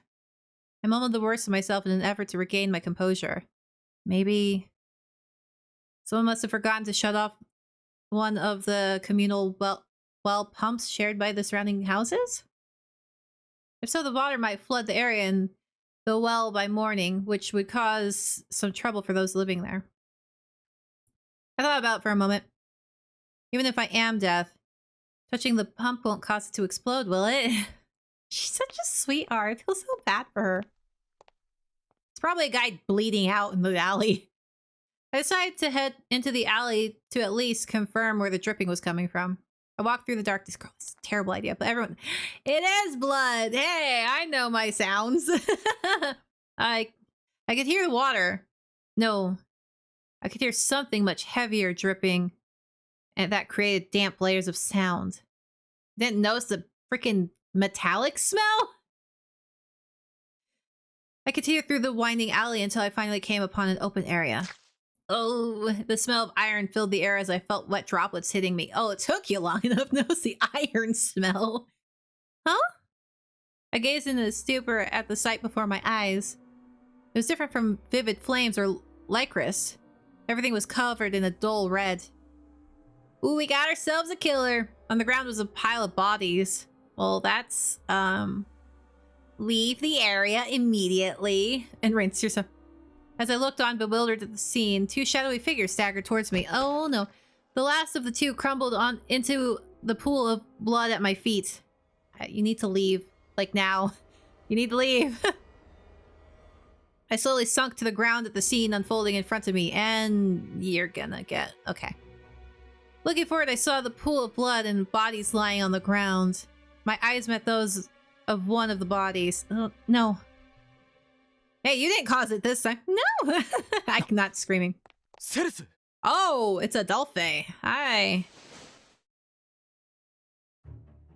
I mumbled the worst of myself in an effort to regain my composure. Maybe someone must have forgotten to shut off one of the communal well pumps shared by the surrounding houses? If so, the water might flood the area and the well by morning, which would cause some trouble for those living there. I thought about it for a moment. Even if I am deaf, touching the pump won't cause it to explode, will it? She's such a sweetheart. I feel so bad for her. It's probably a guy bleeding out in the alley. I decided to head into the alley to at least confirm where the dripping was coming from. I walked through the darkness. Girl, it's a terrible idea, but everyone... It is blood! Hey, I know my sounds. I could hear the water. No. I could hear something much heavier dripping, and that created damp layers of sound. Didn't notice the freaking metallic smell? I continued through the winding alley until I finally came upon an open area. Oh, the smell of iron filled the air as I felt wet droplets hitting me. Oh, it took you long enough to notice the iron smell. Huh? I gazed into the stupor at the sight before my eyes. It was different from vivid flames or lycris. Everything was covered in a dull red. Ooh, we got ourselves a killer. On the ground was a pile of bodies. Well, that's, leave the area immediately and rinse yourself. As I looked on, bewildered at the scene, two shadowy figures staggered towards me. Oh no. The last of the two crumbled on into the pool of blood at my feet. You need to leave. Like now. You need to leave. I slowly sunk to the ground at the scene unfolding in front of me, and you're gonna get... Okay. Looking forward, I saw the pool of blood and bodies lying on the ground. My eyes met those of one of the bodies. Oh, no. Hey, you didn't cause it this time. No! I'm not screaming. Ceres! Oh, it's Adolphe. Hi.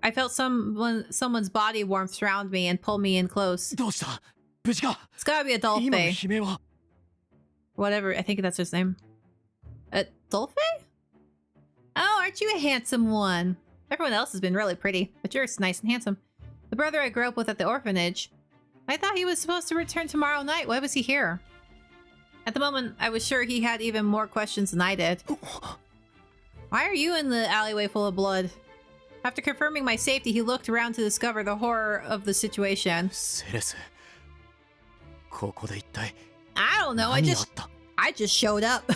I felt someone's body warmth surround me and pull me in close. It's gotta be Adolphe. Whatever, I think that's his name. Adolphe? Oh, aren't you a handsome one? Everyone else has been really pretty, but you're nice and handsome. The brother I grew up with at the orphanage. I thought he was supposed to return tomorrow night. Why was he here? At the moment, I was sure he had even more questions than I did. Why are you in the alleyway full of blood? After confirming my safety, he looked around to discover the horror of the situation. I don't know, I just showed up.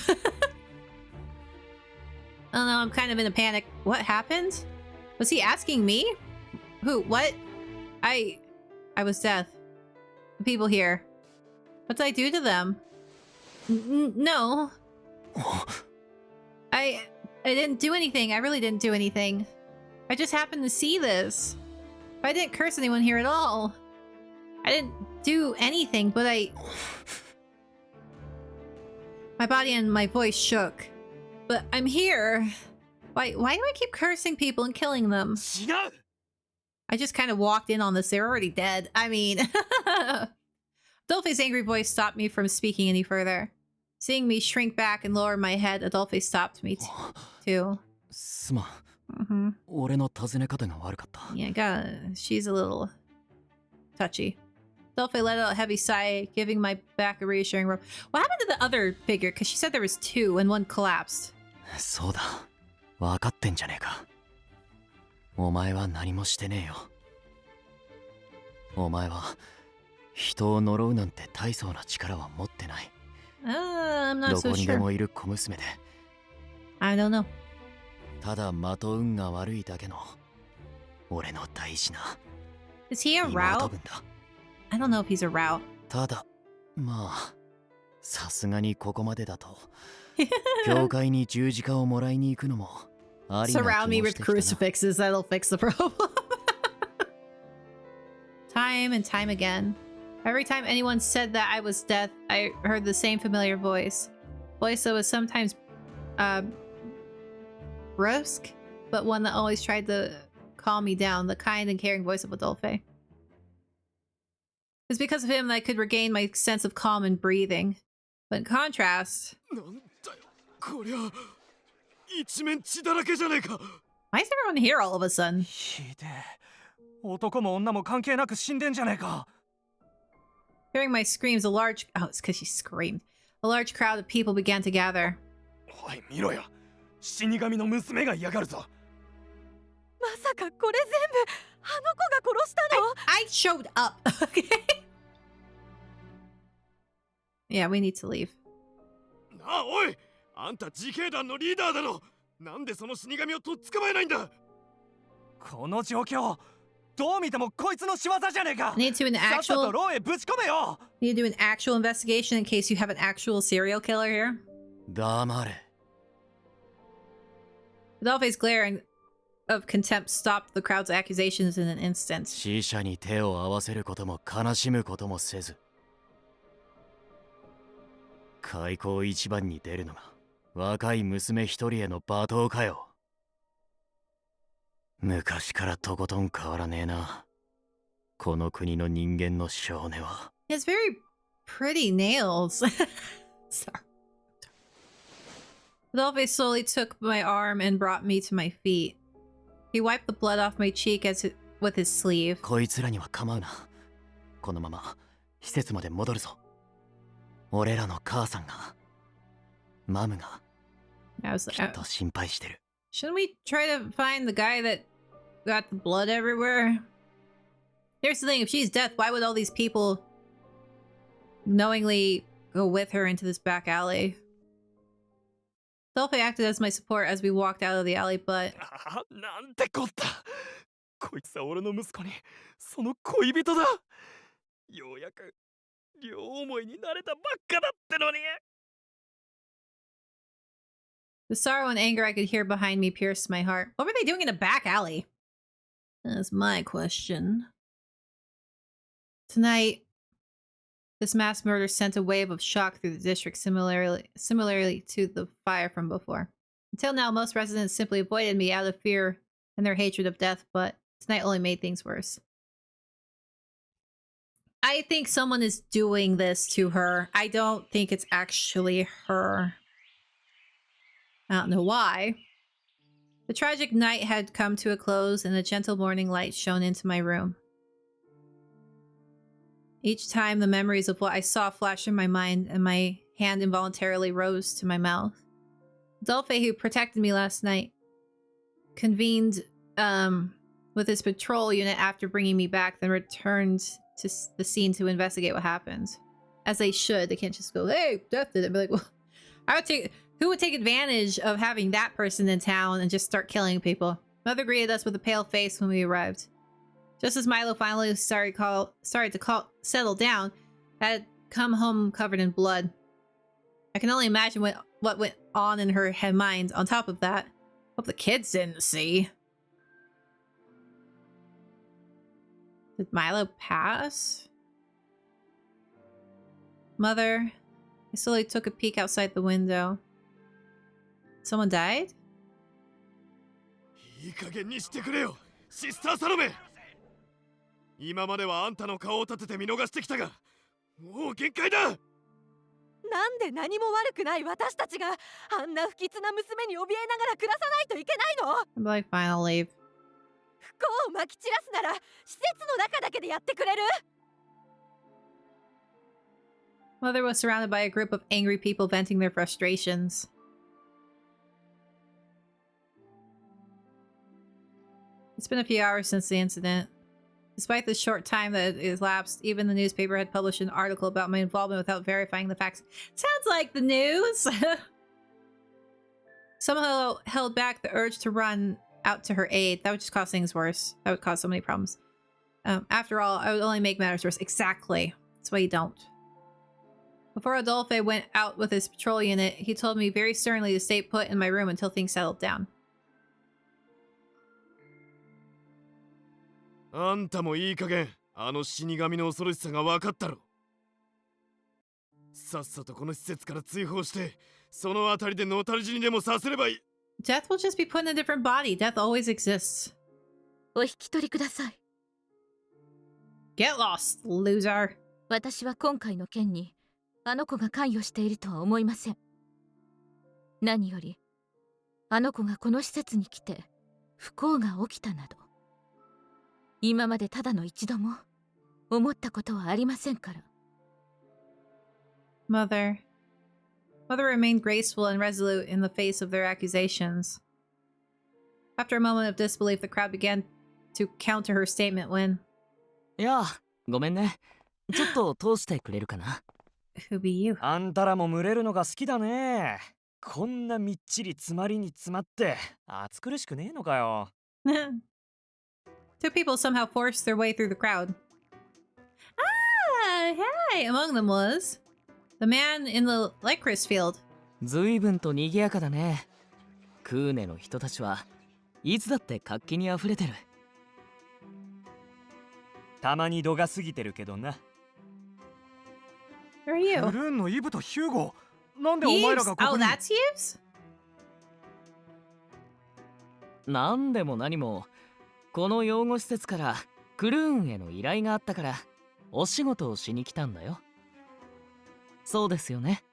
Oh no, I'm kind of in a panic. What happened? Was he asking me? Who? What? I was deaf. The people here. What did I do to them? No. I didn't do anything. I really didn't do anything. I just happened to see this. I didn't curse anyone here at all. I didn't do anything, but my body and my voice shook. But I'm here. Why do I keep cursing people and killing them? I just kind of walked in on this. They're already dead. I mean... Adolphe's angry voice stopped me from speaking any further. Seeing me shrink back and lower my head, Adolphe stopped me too. Yeah, she's a little touchy. Adolphe let out a heavy sigh, giving my back a reassuring rub. What happened to the other figure? Because she said there was two and one collapsed. そうだ。分かってんじゃねえか。お前は何もしてねえよ。お前は人を呪うなんて大層な力は持ってない。I'm not ど so こにで sure. もいる小娘で。I don't know. ただまと運が悪いだけの俺の大事な Is he a 妹 route? 分だ。I don't know if he's a route. ただまあさすがにここまでだと教会に十字架をもらいに行くのもありな Surround 気 me も with してきたな。 crucifixes. That'll fix the problem. Time and time again. Every time anyone said that I was death, I heard the same familiar voice. Voice that was sometimes brusque, but one that always tried to calm me down. The kind and caring voice of Adolphe. It's because of him that I could regain my sense of calm and breathing. But in contrast... なんだよこりゃ一面血だらけじゃねえか。 Why is everyone here all of a sudden? ひでえ。男も女も関係なく死んでんじゃねえか。 Hearing my screams, a large... Oh, it's because she screamed. A large crowd of people began to gather. おい見ろよ。死神の娘が嫌がるぞ。まさかこれ全部あの子が殺したの？ I showed up, okay? Yeah, we need to leave. なあおい、あんた自警団のリーダーだろ。なんでその死神をとっ捕まえないんだ。この状況、どう見てもこいつの仕業じゃねえか。 I need to do an さっさ actual... と牢へぶち込めよ。 Need to do an actual investigation in case you have an actual serial killer here. 黙れ。 Adolphe's glare of contempt stopped the crowd's accusations in an instant. 死者に手を合わせることも悲しむこともせず。開口一番に出るのが若い娘一人への罵倒かよ。昔からとことん変わらねえな。この国の人間の少年は。He has very pretty nails. Sorry. Adolphe slowly took my arm and brought me to my feet. He wiped the blood off my cheek with his sleeve. こいつらには構うな。このまま施設まで戻るぞ。俺らの母さんが、マムが、きっと心配してる。Shouldn't we try to find the guy that got the blood everywhere? Here's the thing, if she's dead, why would all these people knowingly go with her into this back alley? Adolphe acted as my support as we walked out of the alley, but... なんてこった。こいつは俺の息子に、その恋人だ。ようやく両思いになれたばっかだってのに。The sorrow and anger I could hear behind me pierced my heart. What were they doing in a back alley? That's my question. Tonight, this mass murder sent a wave of shock through the district similarly to the fire from before. Until now, most residents simply avoided me out of fear and their hatred of death, but tonight only made things worse. I think someone is doing this to her. I don't think it's actually her. I don't know why. The tragic night had come to a close and a gentle morning light shone into my room. Each time the memories of what I saw flashed in my mind and my hand involuntarily rose to my mouth. Adolphe, who protected me last night, convened with his patrol unit after bringing me back, then returned to the scene to investigate what happened. As they should. They can't just go, hey, Death did it. Be like, well, who would take advantage of having that person in town and just start killing people? Mother greeted us with a pale face when we arrived. Just as Milo finally started to settle down, I had come home covered in blood. I can only imagine what went on in her mind on top of that. Hope the kids didn't see. Did Milo pass? Mother, I slowly took a peek outside the window. Someone died? いい加減にしてくれよ、シスターサロメ。今まではあんたの顔を立てて見逃してきたが、もう限界だ。なんで何も悪くない私たちがあんな不吉な娘に怯えながら暮らさないといけないの？ I'm like, fine, I'll leave. 不幸をまき散らすなら施設の中だけでやってくれる？ Mother was surrounded by a group of angry people venting their frustrations. It's been a few hours since the incident. Despite the short time that has elapsed, even the newspaper had published an article about my involvement without verifying the facts. Sounds like the news! Somehow held back the urge to run out to her aid. That would just cause things worse. That would cause so many problems. After all, I would only make matters worse. Exactly. That's why you don't. Before Adolphe went out with his patrol unit, he told me very sternly to stay put in my room until things settled down. あんたもいい加減あの死神の恐ろしさが分かったろ。さっさとこの施設から追放して、そのあたりでのたれ死にでもさせればいい。Death will just be put in a different body. Death always exists. お引き取りください。 Get lost, loser. 私は今回の件にあの子が関与しているとは思いません。何よりあの子がこの施設に来て不幸が起きたなど今までただの一度も思ったことはありませんから。 Mother remained graceful and resolute in the face of their accusations. After a moment of disbelief, the crowd began to counter her statement when... いや、ごめんね。ちょっと通してくれるかな。Who be you? あんたらも群れるのが好きだね。こんなみっちり詰まりに詰まって暑苦しくねえのかよ。Two people somehow forced their way through the crowd. Ah, hey! Among them was the man in the lycris field. ずいぶんと賑やかだね。クーネの人たちはいつだって活気にあふれてる。たまに度が過ぎてるけどな。Who are you? クルーンのイブとヒューゴ。なんでお前らがここに？ Oh, that's Yves? なんでも何もこの養護施設からクルーンへの依頼があったからお仕事をしに来たんだよ。そうですよね。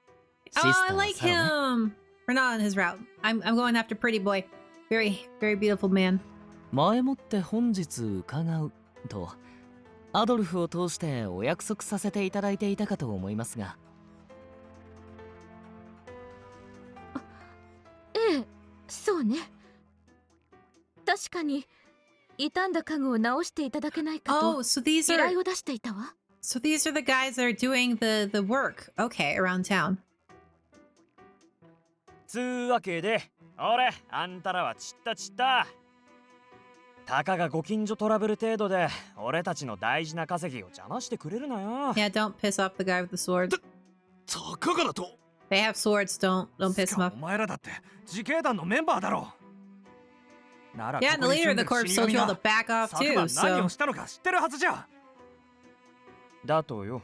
Oh, I like him. We're not on his route. I'm going after Pretty Boy. Very beautiful man. 前もって本日伺うとアドルフを通してお約束させていただいていたかと思いますが。ええ、そうね。確かに傷んだ家具を直していただけないかと依頼を出していたわ。So these are the guys that are doing the work. Okay, around town. つうわけで、俺、あんたらは散った散った。たかがご近所トラブル程度で俺たちの大事な稼ぎを邪魔してくれるなよ。Yeah, don't piss off the guy with the sword. たかがだと。 They have swords. Don't piss them off. お前らだって自警団のメンバーだろ。Yeah, and the leader of the corps told you all to back off too. 何 So をしたのか知ってるはずじゃ。だとよ。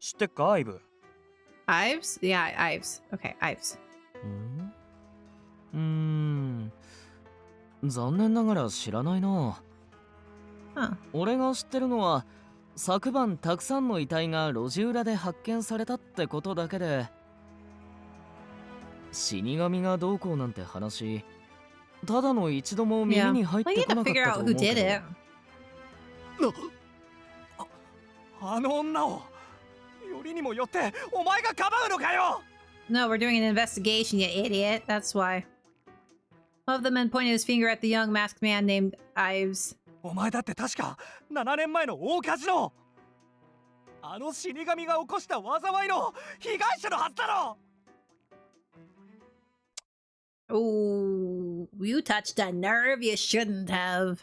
知ってっか、アイブ。Ives? Yeah, Ives. Okay, Ives. 残念ながら知らないな。俺が知ってるのは昨晩たくさんの遺体が路地裏で発見されたってことだけで、死神がどうこうなんて話ただの一度も耳に入ってこなかったと思うけど。あの女をよりにもよってお前がかばうのかよ。 No, we're doing an investigation, you idiot. That's why. One of the men pointed his finger at the young masked man named Ives. お前だって確か7年前の大火事のあの死神が起こした災いの被害者のはずだろ。 Oh, you touched a nerve you shouldn't have.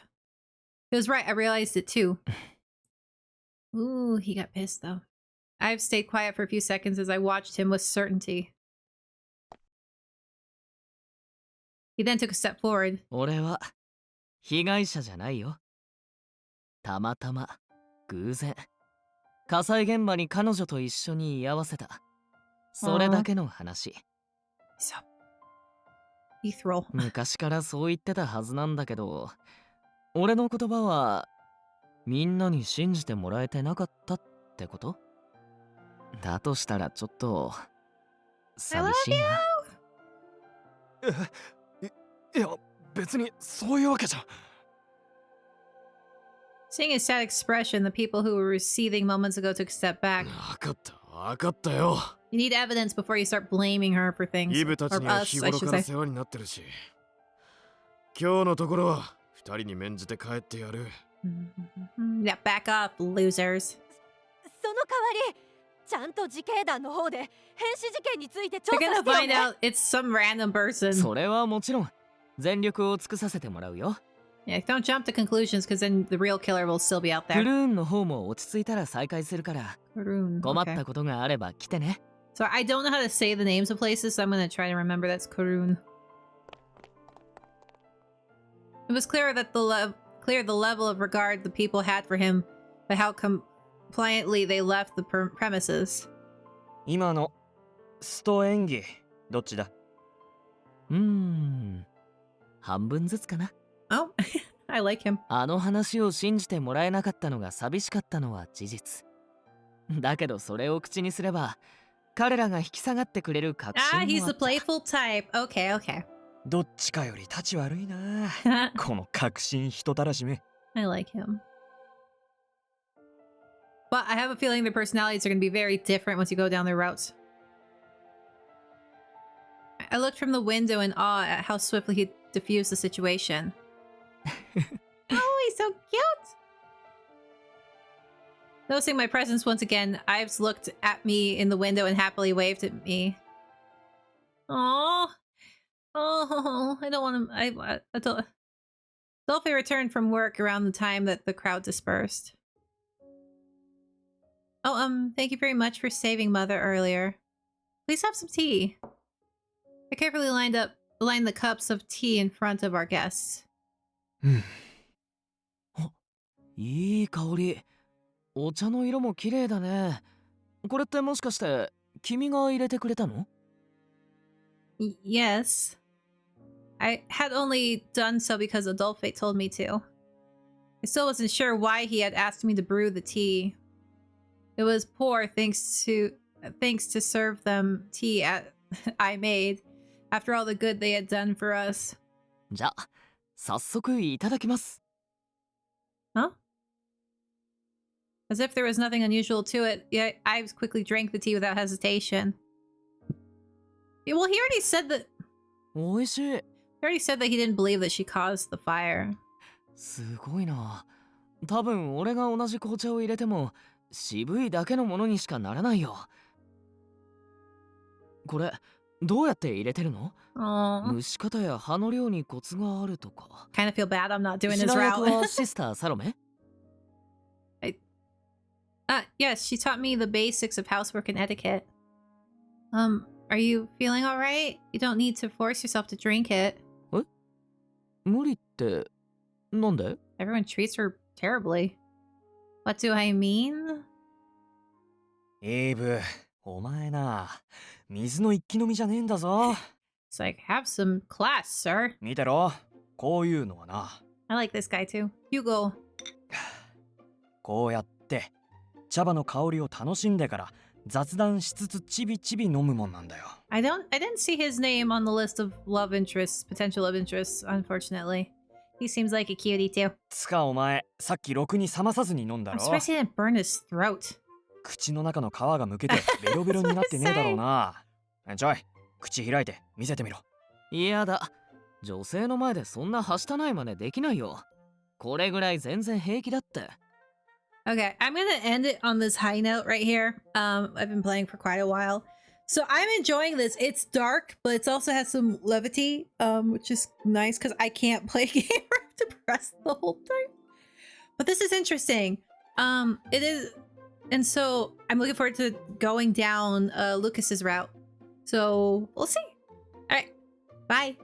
He was right, I realized it too. Ooh, he got pissed though. I've stayed quiet for a few seconds as I watched him with certainty. He then took a step forward. 俺は被害者じゃないよ。たまたま偶然火災現場に彼女と一緒に居合わせた。それだけの話。So ethereal. 昔からそう言ってたはずなんだけど、俺の言葉はみんなに信じてもらえてなかったってこと？だとしたらちょっと寂しいな。いや、別にそういうわけじゃ。Seeing his sad expression, the people who were seething moments ago took a step back. わかったよ。You need evidence before you start blaming her for things. イブたち Or には us, 日 I 頃 should から say. 世話になってるし、今日のところは二人に免じて帰ってやる。Yeah, back up, losers. その代わりちゃんと自警団の方で変死事件について調 They're 査 gonna してよ find ね。 out it's some random person. それはもちろん全力を尽くさせてもらうよ。Yeah, don't jump to conclusions because then the real killer will still be out ク there. ルーンの方も落ち着いたら再開するから、 Karun. 困っ Okay. たことがあれば来てね。So I don't know how to say the names of places, so I'm gonna try to remember that's Karun. It was clear that the level of regard the people had for him, but how compliantly they left the premises. 今のスト演技どっちだ？半分ずつかな。Oh, I like him. あの話を信じてもらえなかったのが寂しかったのは事実。だけどそれを口にすれば、彼らが引き下がってくれる確信もあ Ah, っ he's た。 the playful type. Okay, okay. どっちかより立ち悪いな。この確信人たらしめ。I like him. But I have a feeling their personalities are going to be very different once you go down their routes. I looked from the window in awe at how swiftly he diffused the situation. Oh, he's so cute! Noticing my presence once again, Ives looked at me in the window and happily waved at me. Oh, I don't want to. Dolphy returned from work around the time that the crowd dispersed. Oh, thank you very much for saving Mother earlier. Please have some tea. I carefully lined the cups of tea in front of our guests. いい香り。お茶の色も綺麗だね。これってもしかして君が入れてくれたの？ Yes. I had only done so because Adolphe told me to. I still wasn't sure why he had asked me to brew the tea. It was poor thanks to serve them tea I made after all the good they had done for us. じゃあ、早速いただきます。Huh? As if there was nothing unusual to it, yet Ives quickly drank the tea without hesitation. Yeah, well, he already said that. おいしい。He already said that he didn't believe that she caused the fire. すごいな。多分俺が同じ紅茶を入れても渋いだけのものにしかならないよ。これどうやって入れてるの？蒸し方や葉の量にコツがあるとか。Kind of feel bad I'm not doing his 指導役 route. はシスターサロメ？ Yes, she taught me the basics of housework and etiquette. Are you feeling alright? You don't need to force yourself to drink it. え？無理ってなんで？ Everyone treats her terribly. What do I mean? イーブ、お前な、水の一気飲みじゃねえんだぞ。It's like, have some class, sir. 見てろ、こういうのはな。I like this guy too. Hugo. こうやって茶葉の香りを楽しんでから雑談しつつちびちび飲むもんなんだよ。I didn't see his name on the list of potential love interests, unfortunately. He seems like a cutie too. つかお前、さっきろくに冷まさずに飲んだ I'm ろ。 surprised he didn't burn his throat. 口の中の皮がむけてベロベロになってねえだろうな。ちょい、口開いて見せてみろ。いやだ。女性の前でそんなはしたない真似できないよ。これぐらい全然平気だって。Okay, I'm gonna end it on this high note right here. I've been playing for quite a while. So I'm enjoying this. It's dark, but it also has some levity, which is nice because I can't play a game where I have to press the whole time. But this is interesting. It is, and so I'm looking forward to going down Lucas's route. So we'll see. All right, bye.